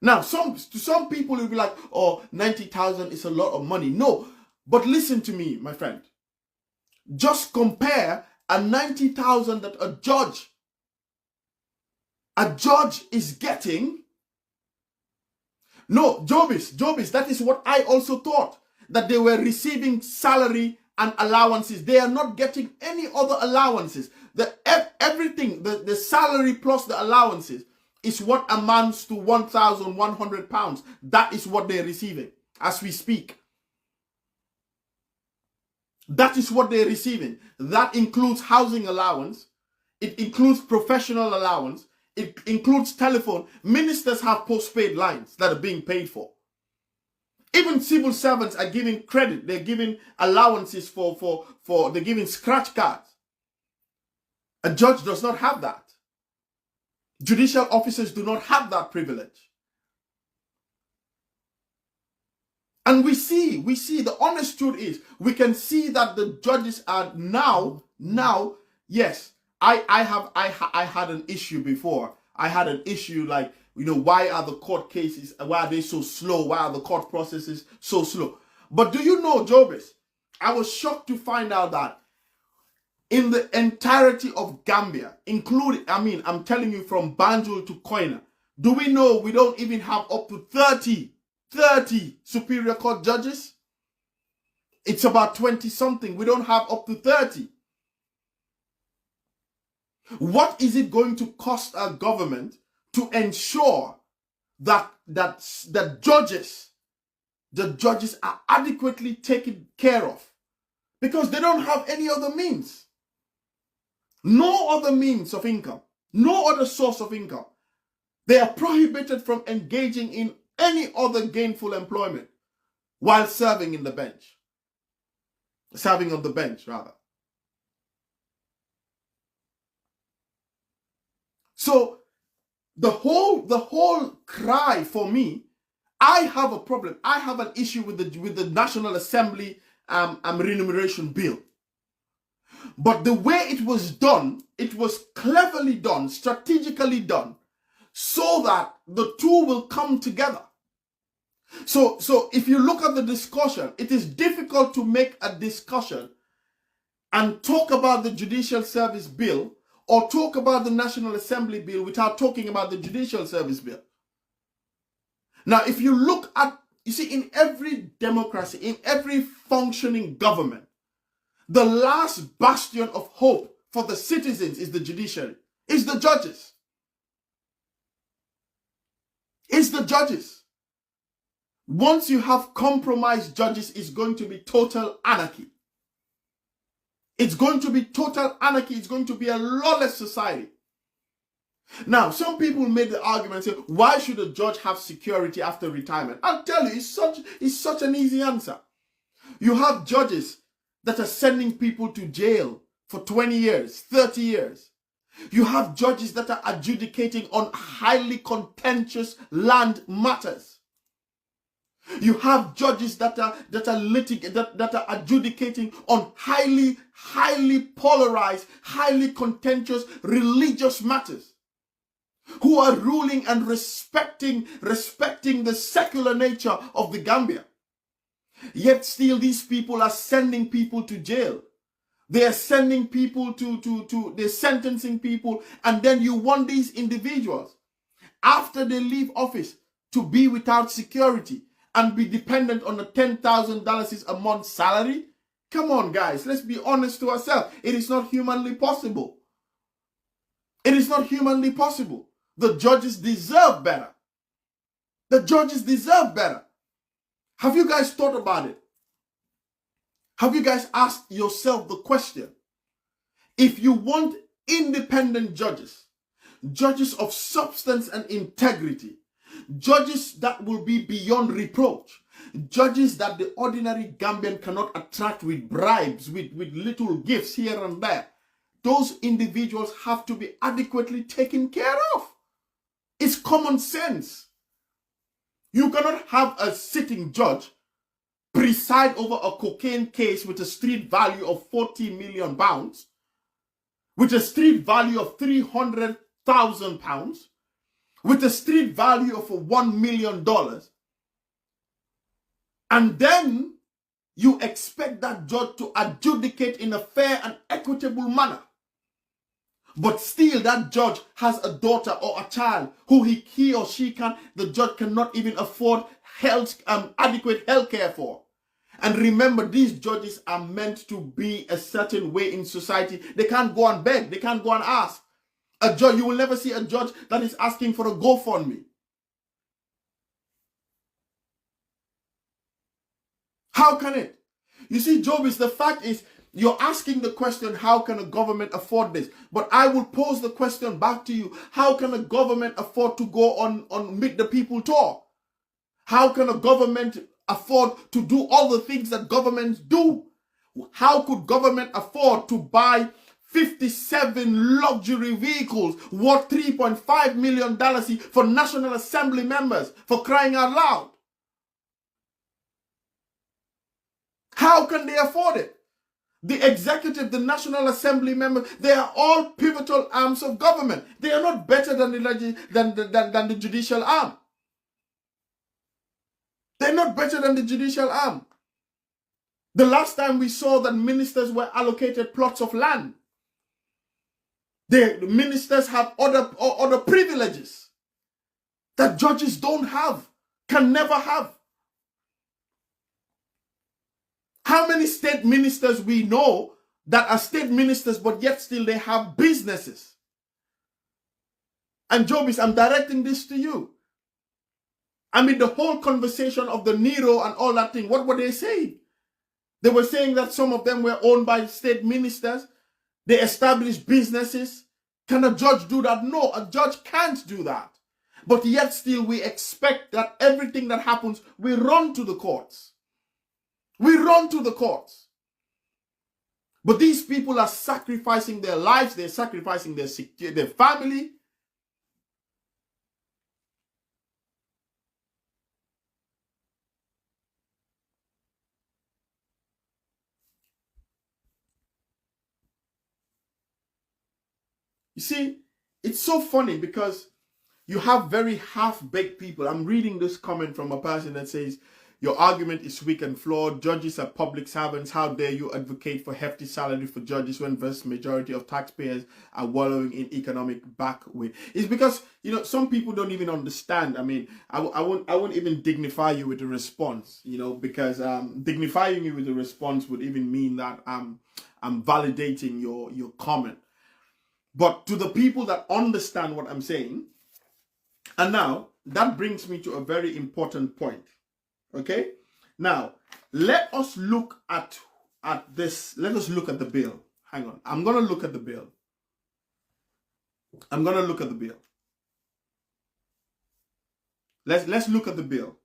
Now, to some people will be like, oh, 90,000 is a lot of money. No, but listen to me, my friend. Just compare a 90,000 that a judge is getting. No, Jobis, that is what I also thought, that they were receiving salary and allowances. They are not getting any other allowances. Everything, the salary plus the allowances is what amounts to £1,100. That is what they're receiving as we speak. That is what they're receiving. That includes housing allowance. It includes professional allowance. It includes telephone. Ministers have postpaid lines that are being paid for. Even civil servants are giving credit. They're giving allowances they're giving scratch cards. A judge does not have that. Judicial officers do not have that privilege. And we see, the honest truth is, we can see that the judges are now, yes, I had an issue before. I had an issue like, why are the court cases, why are they so slow? Why are the court processes so slow? But do you know, Jobis, I was shocked to find out that in the entirety of Gambia, including, I'm telling you from Banjul to Koina, do we know we don't even have up to 30 Superior Court judges? It's about 20 something. We don't have up to 30. What is it going to cost our government to ensure that the judges are adequately taken care of? Because they don't have any other means. No other means of income. No other source of income. They are prohibited from engaging in any other gainful employment while serving on the bench, rather. So the whole cry for me, I have a problem. I have an issue with the National Assembly remuneration bill. But the way it was done, it was cleverly done, strategically done, so that the two will come together. So if you look at the discussion, it is difficult to make a discussion and talk about the Judicial Service Bill or talk about the National Assembly Bill without talking about the Judicial Service Bill. Now, if you look at, you see, in every democracy, in every functioning government, the last bastion of hope for the citizens is the judiciary, is the judges. It's the judges. Once you have compromised judges, it's going to be total anarchy. It's going to be total anarchy. It's going to be a lawless society. Now, some people made the argument, say, why should a judge have security after retirement? I'll tell you, it's such an easy answer. You have judges that are sending people to jail for 20 years, 30 years. You have judges that are adjudicating on highly contentious land matters. You have judges that are adjudicating on highly polarized, highly contentious religious matters, who are ruling and respecting the secular nature of the Gambia. Yet still these people are sending people to jail. They are sending people they're sentencing people, and then you want these individuals, after they leave office, to be without security and be dependent on a $10,000 a month salary? Come on, guys, let's be honest to ourselves. It is not humanly possible. It is not humanly possible. The judges deserve better. The judges deserve better. Have you guys thought about it? Have you guys asked yourself the question? If you want independent judges, judges of substance and integrity, judges that will be beyond reproach, judges that the ordinary Gambian cannot attract with bribes, with little gifts here and there, those individuals have to be adequately taken care of. It's common sense. You cannot have a sitting judge preside over a cocaine case with a street value of 40 million pounds, with a street value of 300,000 pounds, with a street value of $1 million, and then you expect that judge to adjudicate in a fair and equitable manner. But still that judge has a daughter or a child who he or she the judge cannot even afford adequate health care for. And remember, these judges are meant to be a certain way in society. They can't go and beg. They can't go and ask. A judge, you will never see a judge that is asking for a GoFundMe. How can it? You see, Jobis, the fact is, you're asking the question, how can a government afford this? But I will pose the question back to you. How can a government afford to go on Meet the People tour? How can a government afford to do all the things that governments do? How could government afford to buy 57 luxury vehicles worth $3.5 million for National Assembly members, for crying out loud? How can they afford it? The executive, the National Assembly members, they are all pivotal arms of government. They are not better than the judicial arm. They're not better than the judicial arm. The last time we saw that ministers were allocated plots of land. The ministers have other privileges that judges don't have, can never have. How many state ministers we know that are state ministers, but yet still they have businesses? And Jobis, I'm directing this to you. I mean, the whole conversation of the Nero and all that thing, what were they saying? They were saying that some of them were owned by state ministers. They established businesses. Can a judge do that? No, a judge can't do that. But yet still we expect that everything that happens, we run to the courts. We run to the courts. But these people are sacrificing their lives. They're sacrificing their family. You see, it's so funny because you have very half-baked people. I'm reading this comment from a person that says, your argument is weak and flawed. Judges are public servants. How dare you advocate for hefty salary for judges when vast majority of taxpayers are wallowing in economic backway? It's because, you know, some people don't even understand. I mean, I won't even dignify you with a response, you know, because dignifying you with a response would even mean that I'm validating your comment. But to the people that understand what I'm saying, and now that brings me to a very important point. Okay, now let us look at this. Let us look at the bill. Hang on, I'm gonna look at the bill. I'm gonna look at the bill. Let's look at the bill.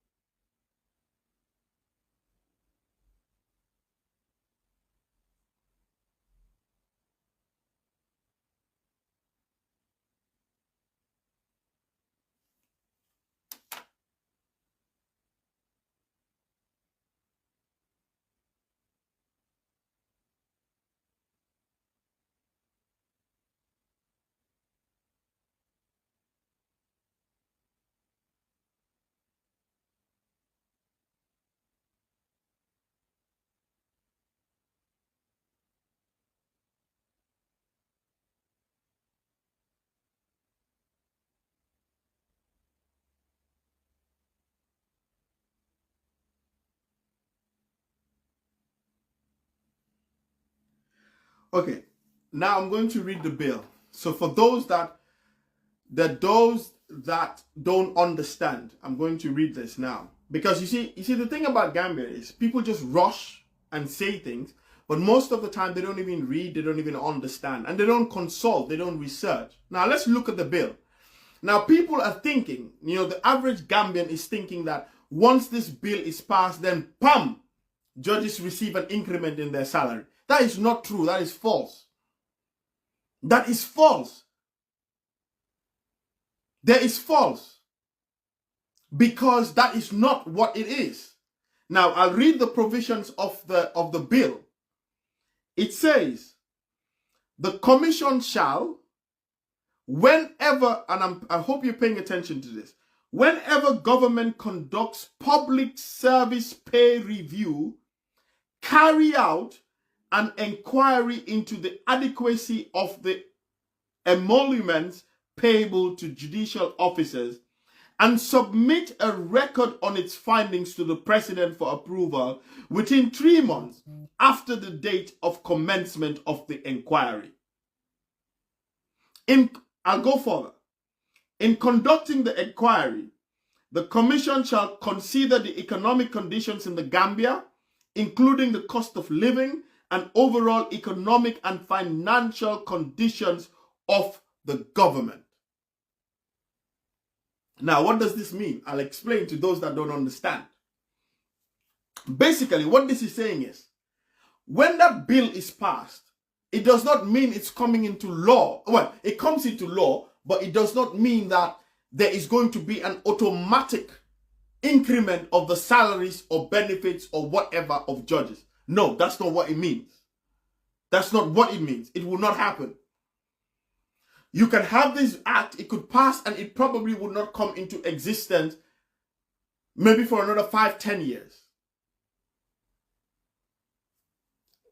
Okay, now I'm going to read the bill. So for those that don't understand, I'm going to read this now. Because you see the thing about Gambia is people just rush and say things, but most of the time they don't even read, they don't even understand, and they don't consult, they don't research. Now let's look at the bill. Now people are thinking, you know, the average Gambian is thinking that once this bill is passed, then pam, judges receive an increment in their salary. That is not true. That is false. That is false. That is false. Because that is not what it is. Now, I'll read the provisions of the bill. It says, the commission shall, whenever, and I hope you're paying attention to this, whenever government conducts public service pay review, carry out an inquiry into the adequacy of the emoluments payable to judicial officers and submit a record on its findings to the President for approval within 3 months after the date of commencement of the inquiry. I'll go further. In conducting the inquiry, the Commission shall consider the economic conditions in the Gambia, including the cost of living and overall economic and financial conditions of the government. Now, what does this mean? I'll explain to those that don't understand. Basically, what this is saying is, when that bill is passed, it does not mean it's coming into law. Well, it comes into law, but it does not mean that there is going to be an automatic increment of the salaries or benefits or whatever of judges. No, that's not what it means. That's not what it means. It will not happen. You can have this act, it could pass, and it probably would not come into existence maybe for another 5-10 years.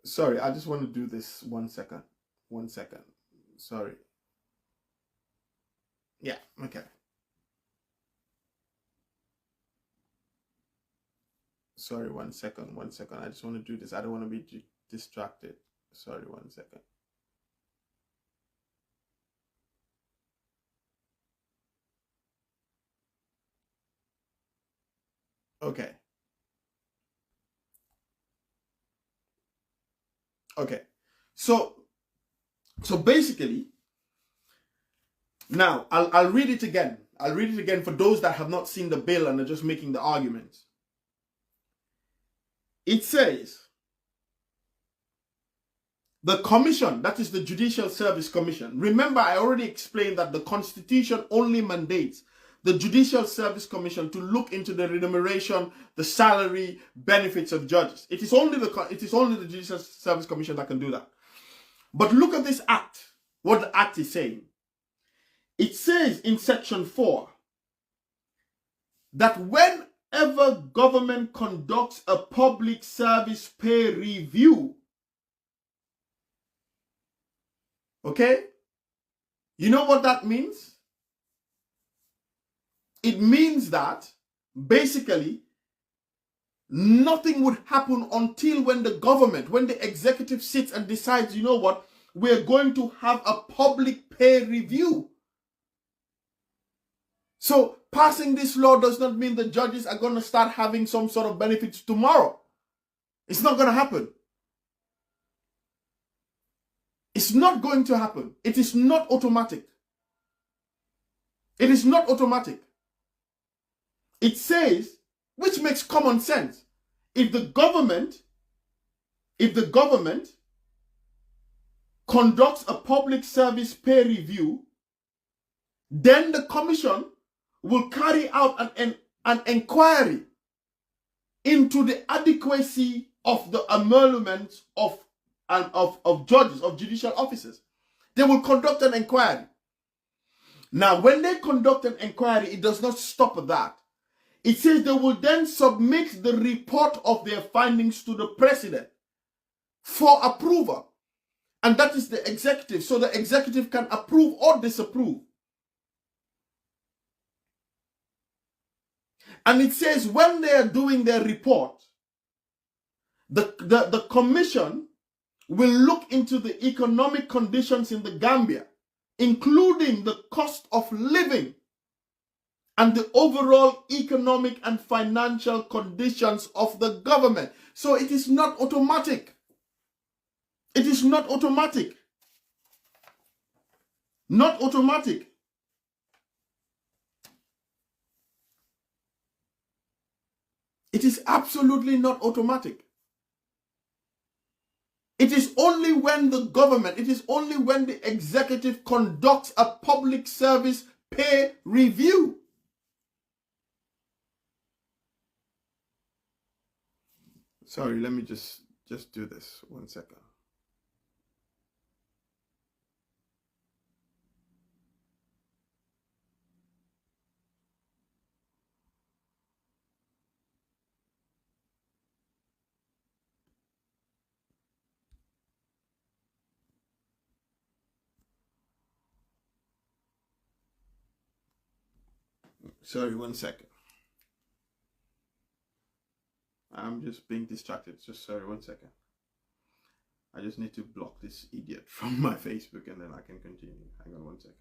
Sorry, I just want to do this 1 second. 1 second. Sorry. Yeah, okay. Sorry, 1 second. 1 second. I just want to do this. I don't want to be distracted. Sorry, 1 second. Okay. Okay. So basically, now I'll read it again. I'll read it again for those that have not seen the bill and are just making the arguments. It says, the commission, that is the Judicial Service Commission. Remember, I already explained that the Constitution only mandates the Judicial Service Commission to look into the remuneration, the salary, benefits of judges. It is only the Judicial Service Commission that can do that. But look at this act, what the act is saying. It says in section 4 that whenever government conducts a public service pay review, okay, you know what that means? It means that basically nothing would happen until when the executive sits and decides, you know what, we're going to have a public pay review. So passing this law does not mean the judges are going to start having some sort of benefits tomorrow. It's not going to happen. It's not going to happen. It is not automatic. It is not automatic. It says, which makes common sense, if the government conducts a public service pay review, then the commission will carry out an inquiry into the adequacy of the emoluments of judges, of judicial officers. They will conduct an inquiry. Now, when they conduct an inquiry, it does not stop at that. It says they will then submit the report of their findings to the president for approval. And that is the executive. So the executive can approve or disapprove. And it says when they are doing their report, the commission will look into the economic conditions in the Gambia, including the cost of living and the overall economic and financial conditions of the government. So it is not automatic. It is not automatic. Not automatic. It is absolutely not automatic. It is only when the executive conducts a public service pay review. Sorry, let me just do this 1 second. Sorry, 1 second. I'm just being distracted. Just sorry, 1 second. I just need to block this idiot from my Facebook and then I can continue. Hang on 1 second.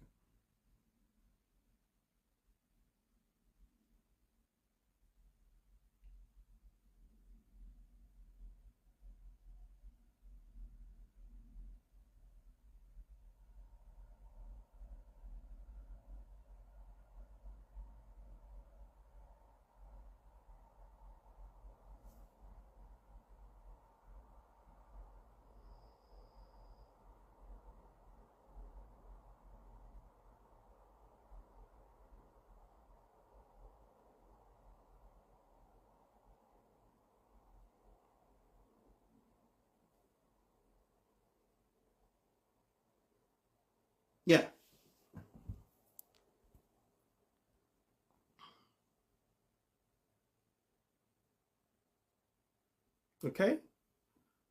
Okay?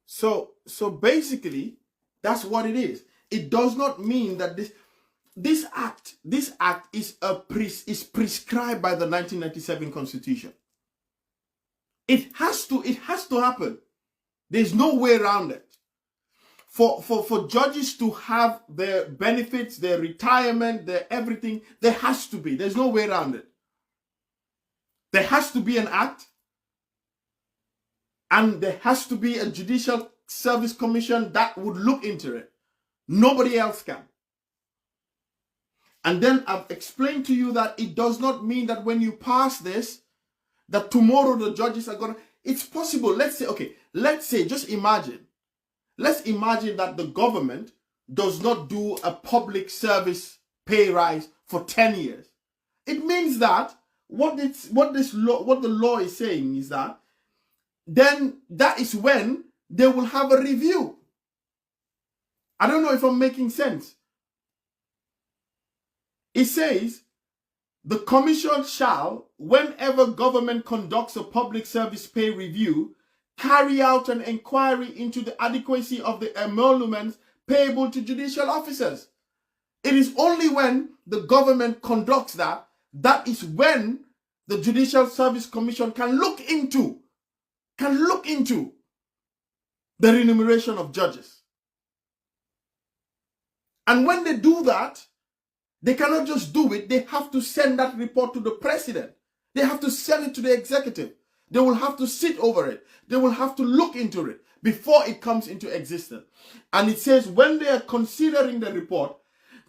So basically, that's what it is. It does not mean that this act is prescribed by the 1997 Constitution. It has to happen. There's no way around it. For judges to have their benefits, their retirement, their everything, there has to be. There's no way around it. There has to be an act, and there has to be a Judicial Service Commission that would look into it. Nobody else can. And then I've explained to you that it does not mean that when you pass this, that tomorrow the judges are going to... It's possible. Let's say, just imagine. Let's imagine that the government does not do a public service pay rise for 10 years. It means that what the law is saying is that then that is when they will have a review. I don't know if I'm making sense. It says the commission shall, whenever government conducts a public service pay review, carry out an inquiry into the adequacy of the emoluments payable to judicial officers. It is only when the government conducts that is when the Judicial Service Commission can look into the remuneration of judges. And when they do that, they cannot just do it. They have to send that report to the president. They have to send it to the executive. They will have to sit over it. They will have to look into it before it comes into existence. And it says when they are considering the report,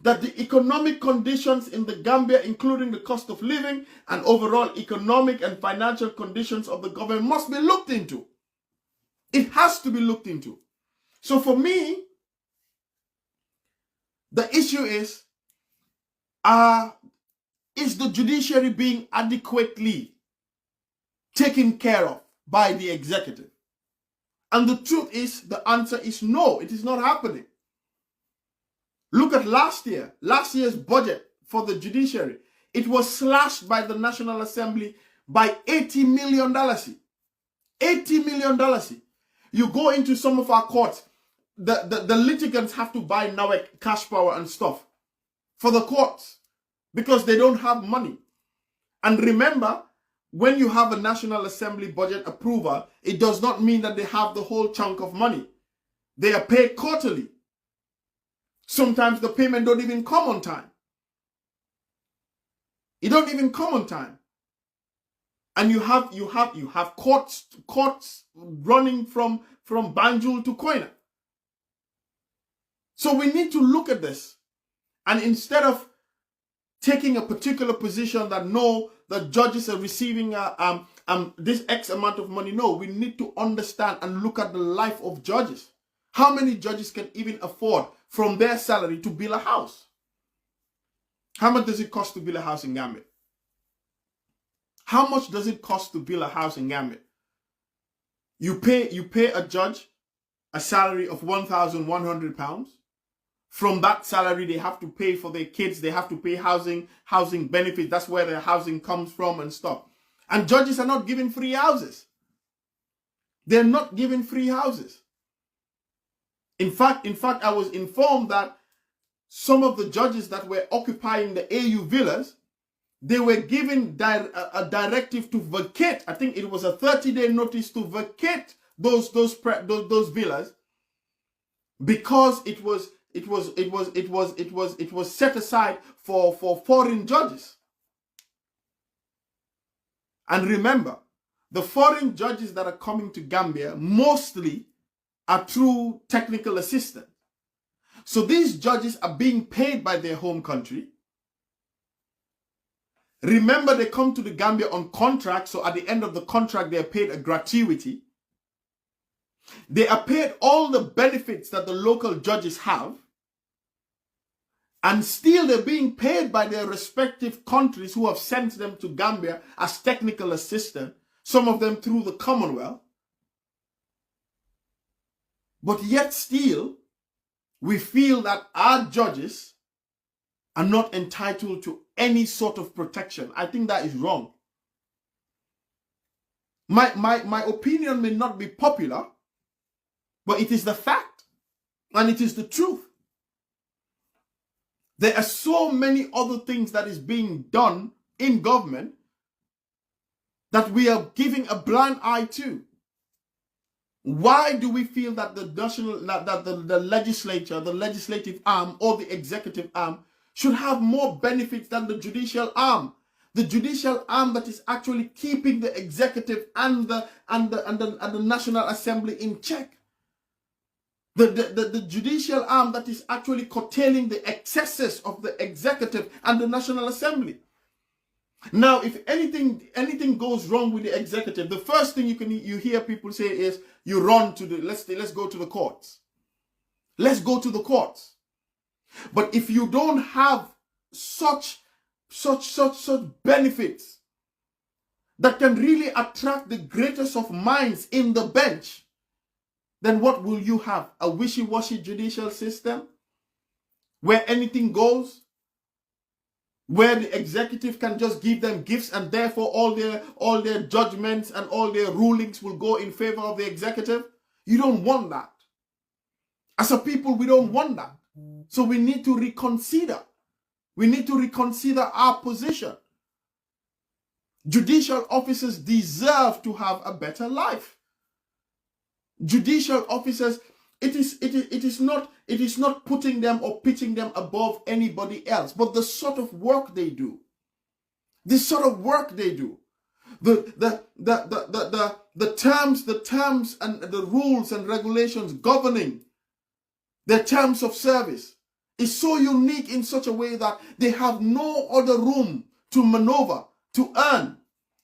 that the economic conditions in the Gambia, including the cost of living and overall economic and financial conditions of the government, must be looked into. It has to be looked into. So for me, the issue is the judiciary being adequately taken care of by the executive? And the truth is, the answer is no, it is not happening. Look at last year's budget for the judiciary. It was slashed by the National Assembly by $80 million. $80 million. You go into some of our courts, the litigants have to buy now cash power and stuff for the courts because they don't have money. And remember, when you have a National Assembly budget approval, it does not mean that they have the whole chunk of money. They are paid quarterly. Sometimes the payment don't even come on time. It don't even come on time. And you have courts running from Banjul to Koina. So we need to look at this. And instead of taking a particular position that no, the judges are receiving this X amount of money, no, we need to understand and look at the life of judges. How many judges can even afford from their salary to build a house? How much does it cost to build a house in Gambia? How much does it cost to build a house in Gambia? You pay a judge a salary of £1,100. From that salary, they have to pay for their kids. They have to pay housing benefits. That's where their housing comes from and stuff. And judges are not given free houses. They're not given free houses. In fact, I was informed that some of the judges that were occupying the AU villas, they were given a directive to vacate. I think it was a 30-day notice to vacate those villas because it was set aside for foreign judges. And remember, the foreign judges that are coming to Gambia mostly are through technical assistance. So these judges are being paid by their home country. Remember, they come to the Gambia on contract, so at the end of the contract, they are paid a gratuity. They are paid all the benefits that the local judges have. And still they're being paid by their respective countries who have sent them to Gambia as technical assistant, some of them through the Commonwealth. But yet still, we feel that our judges are not entitled to any sort of protection. I think that is wrong. My opinion may not be popular, but it is the fact and it is the truth. There are so many other things that is being done in government that we are giving a blind eye to. Why do we feel that the legislature, the legislative arm or the executive arm should have more benefits than the judicial arm? The judicial arm that is actually keeping the executive and the National Assembly in check. The judicial arm that is actually curtailing the excesses of the executive and the National Assembly. Now, if anything goes wrong with the executive, the first thing you hear people say is you run to the let's go to the courts. Let's go to the courts. But if you don't have such benefits that can really attract the greatest of minds in the bench, then what will you have? A wishy-washy judicial system where anything goes? Where the executive can just give them gifts and therefore all their judgments and all their rulings will go in favor of the executive? You don't want that. As a people, we don't want that. So we need to reconsider. We need to reconsider our position. Judicial officers deserve to have a better life. Judicial officers, it is not putting them or pitching them above anybody else, but the sort of work they do. The sort of work they do. The terms and the rules and regulations governing their terms of service is so unique in such a way that they have no other room to maneuver, to earn,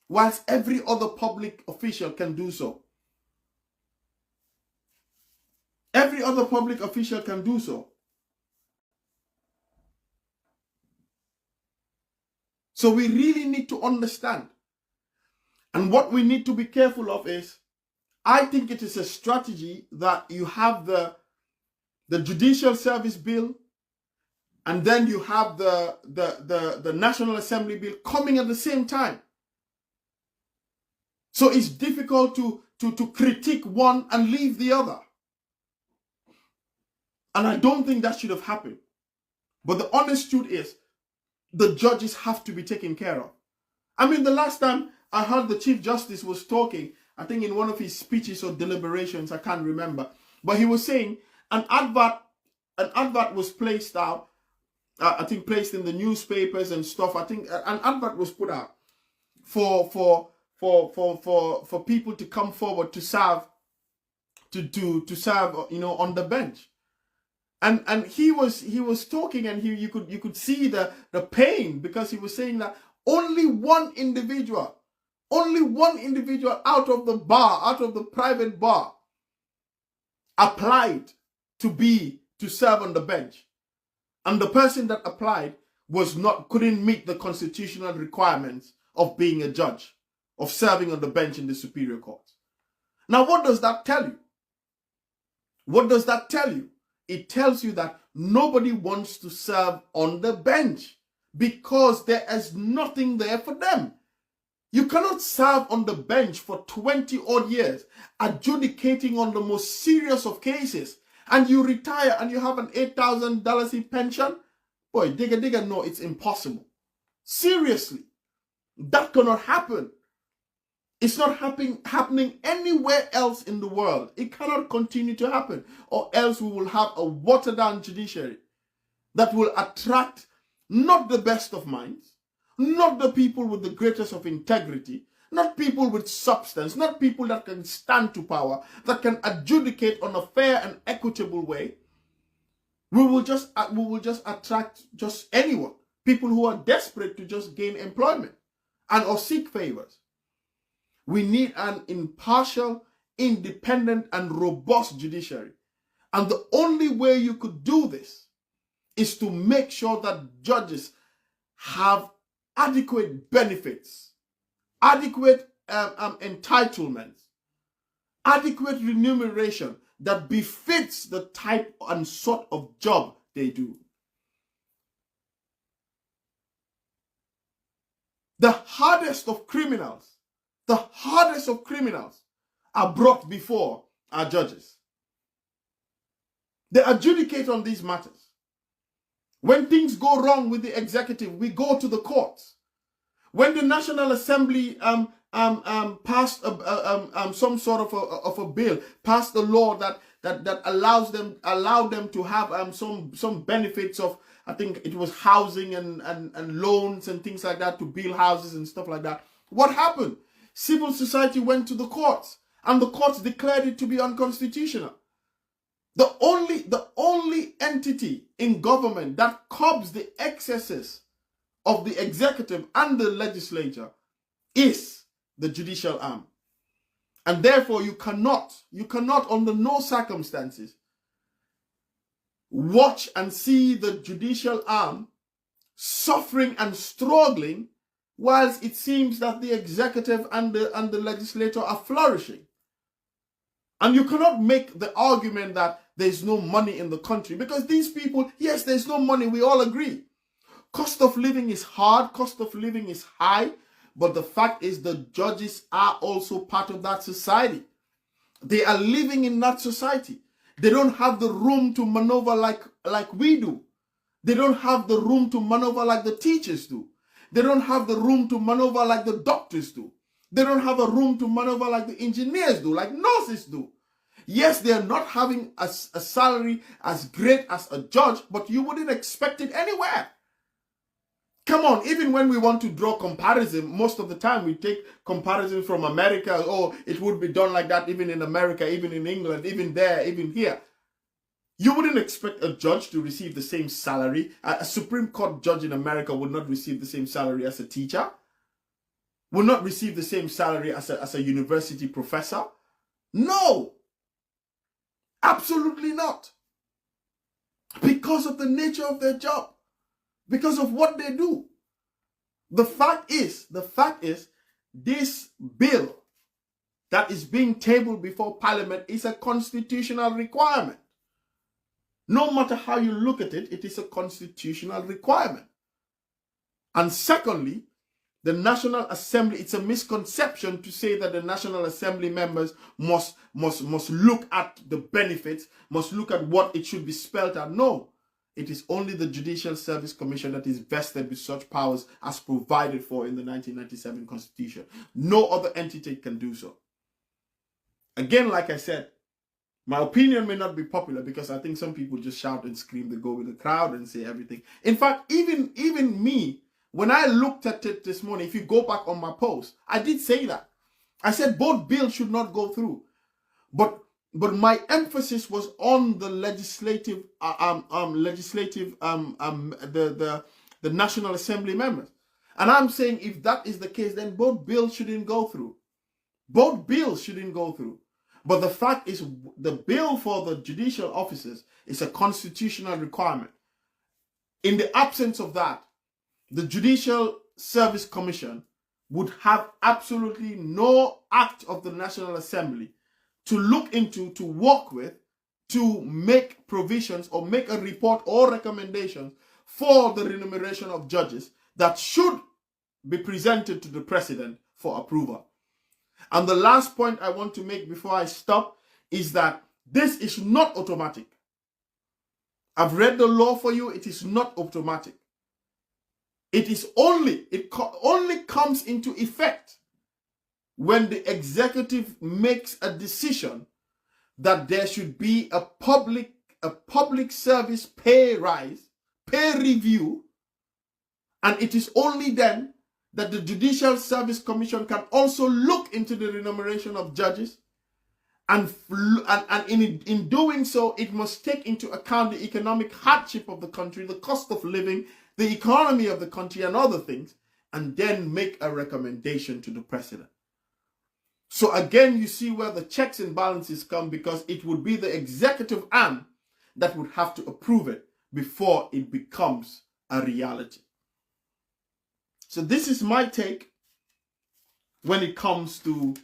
whilst every other public official can do so. Every other public official can do so. So we really need to understand. And what we need to be careful of is, I think it is a strategy that you have the Judicial Service Bill, and then you have the National Assembly Bill coming at the same time. So it's difficult to critique one and leave the other. And I don't think that should have happened. But the honest truth is, the judges have to be taken care of. I mean, the last time I heard the Chief Justice was talking, I think in one of his speeches or deliberations, I can't remember, but he was saying an advert was placed out, I think placed in the newspapers and stuff. I think an advert was put out for people to come forward to serve, to serve, on the bench. And he was talking, and you could see the pain, because he was saying that only one individual out of the private bar applied to serve on the bench, and the person that applied couldn't meet the constitutional requirements of being a judge, of serving on the bench in the Superior Court. Now, what does that tell you? What does that tell you? It tells you that nobody wants to serve on the bench because there is nothing there for them. You cannot serve on the bench for 20 odd years, adjudicating on the most serious of cases, and you retire and you have an $8,000 in pension. Boy, digga, no, it's impossible. Seriously, that cannot happen. It's not happening anywhere else in the world. It cannot continue to happen, or else we will have a watered-down judiciary that will attract not the best of minds, not the people with the greatest of integrity, not people with substance, not people that can stand to power, that can adjudicate on a fair and equitable way. We will just attract just anyone, people who are desperate to just gain employment and or seek favors. We need an impartial, independent, and robust judiciary. And the only way you could do this is to make sure that judges have adequate benefits, adequate entitlements, adequate remuneration that befits the type and sort of job they do. The hardest of criminals The hardest of criminals are brought before our judges. They adjudicate on these matters. When things go wrong with the executive, we go to the courts. When the National Assembly passed some sort of a bill, passed a law that allowed them to have some benefits of, I think it was housing and loans and things like that, to build houses and stuff like that. What happened? Civil society went to the courts, and the courts declared it to be unconstitutional. The only entity in government that curbs the excesses of the executive and the legislature is the judicial arm. And therefore you cannot under no circumstances watch and see the judicial arm suffering and struggling whilst it seems that the executive and the legislature are flourishing. And you cannot make the argument that there's no money in the country, because these people, yes, there's no money, we all agree. Cost of living is hard, cost of living is high, but the fact is the judges are also part of that society. They are living in that society. They don't have the room to maneuver like we do. They don't have the room to maneuver like the teachers do. They don't have the room to maneuver like the doctors do. They don't have a room to maneuver like the engineers do, like nurses do. Yes, they are not having a salary as great as a judge, but you wouldn't expect it anywhere. Come on, even when we want to draw comparison, most of the time we take comparison from America. Oh, it would be done like that even in America, even in England, even there, even here. You wouldn't expect a judge to receive the same salary. A Supreme Court judge in America would not receive the same salary as a teacher, would not receive the same salary as a university professor. No, absolutely not. Because of the nature of their job, because of what they do. The fact is, this bill that is being tabled before Parliament is a constitutional requirement. No matter how you look at it, it is a constitutional requirement. And secondly, the National Assembly, it's a misconception to say that the National Assembly members must look at the benefits, must look at what it should be spelled out. No, it is only the Judicial Service Commission that is vested with such powers as provided for in the 1997 Constitution. No other entity can do so. Again, like I said, my opinion may not be popular because I think some people just shout and scream, they go with the crowd and say everything. In fact, even me, when I looked at it this morning, if you go back on my post, I did say that. I said both bills should not go through. But my emphasis was on the the National Assembly members. And I'm saying if that is the case, then both bills shouldn't go through. Both bills shouldn't go through. But the fact is, the bill for the judicial officers is a constitutional requirement. In the absence of that, the Judicial Service Commission would have absolutely no act of the National Assembly to look into, to work with, to make provisions or make a report or recommendations for the remuneration of judges that should be presented to the President for approval. And the last point I want to make before I stop is that this is not automatic. I've read the law for you. It is not automatic. It only comes into effect when the executive makes a decision that there should be a public service pay rise, pay review, and it is only then that the Judicial Service Commission can also look into the remuneration of judges, and in doing so, it must take into account the economic hardship of the country, the cost of living, the economy of the country, and other things, and then make a recommendation to the President. So again, you see where the checks and balances come, because it would be the executive arm that would have to approve it before it becomes a reality. So this is my take when it comes to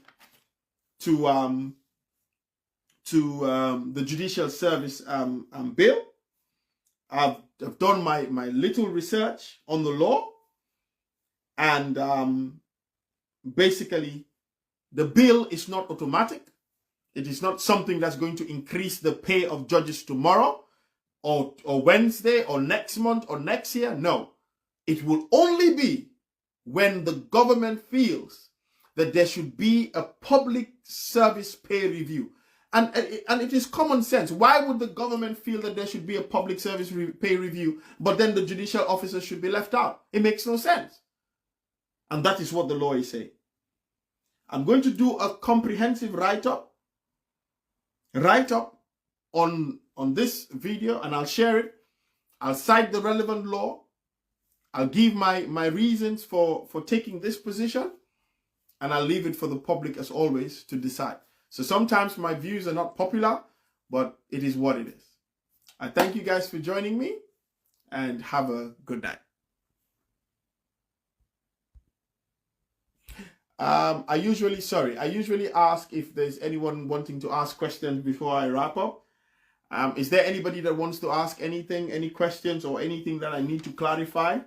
the Judicial Service bill. I've done my little research on the law, and basically The bill is not automatic. It is not something that's going to increase the pay of judges tomorrow or Wednesday or next month or next year. No, it will only be when the government feels that there should be a public service pay review. And it is common sense. Why would the government feel that there should be a public service pay review, but then the judicial officers should be left out? It makes no sense. And that is what the law is saying. I'm going to do a comprehensive write-up on this video, and I'll share it. I'll cite the relevant law. I'll give my reasons for taking this position, and I'll leave it for the public, as always, to decide. So sometimes my views are not popular, but it is what it is. I thank you guys for joining me, and have a good night. I usually ask if there's anyone wanting to ask questions before I wrap up. Is there anybody that wants to ask anything, any questions or anything that I need to clarify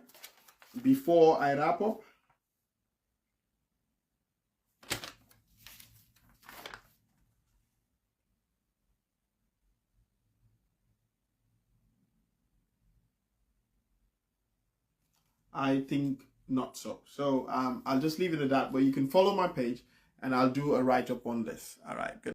before I wrap up? I think not so. So I'll just leave it at that, but you can follow my page and I'll do a write-up on this. All right, good.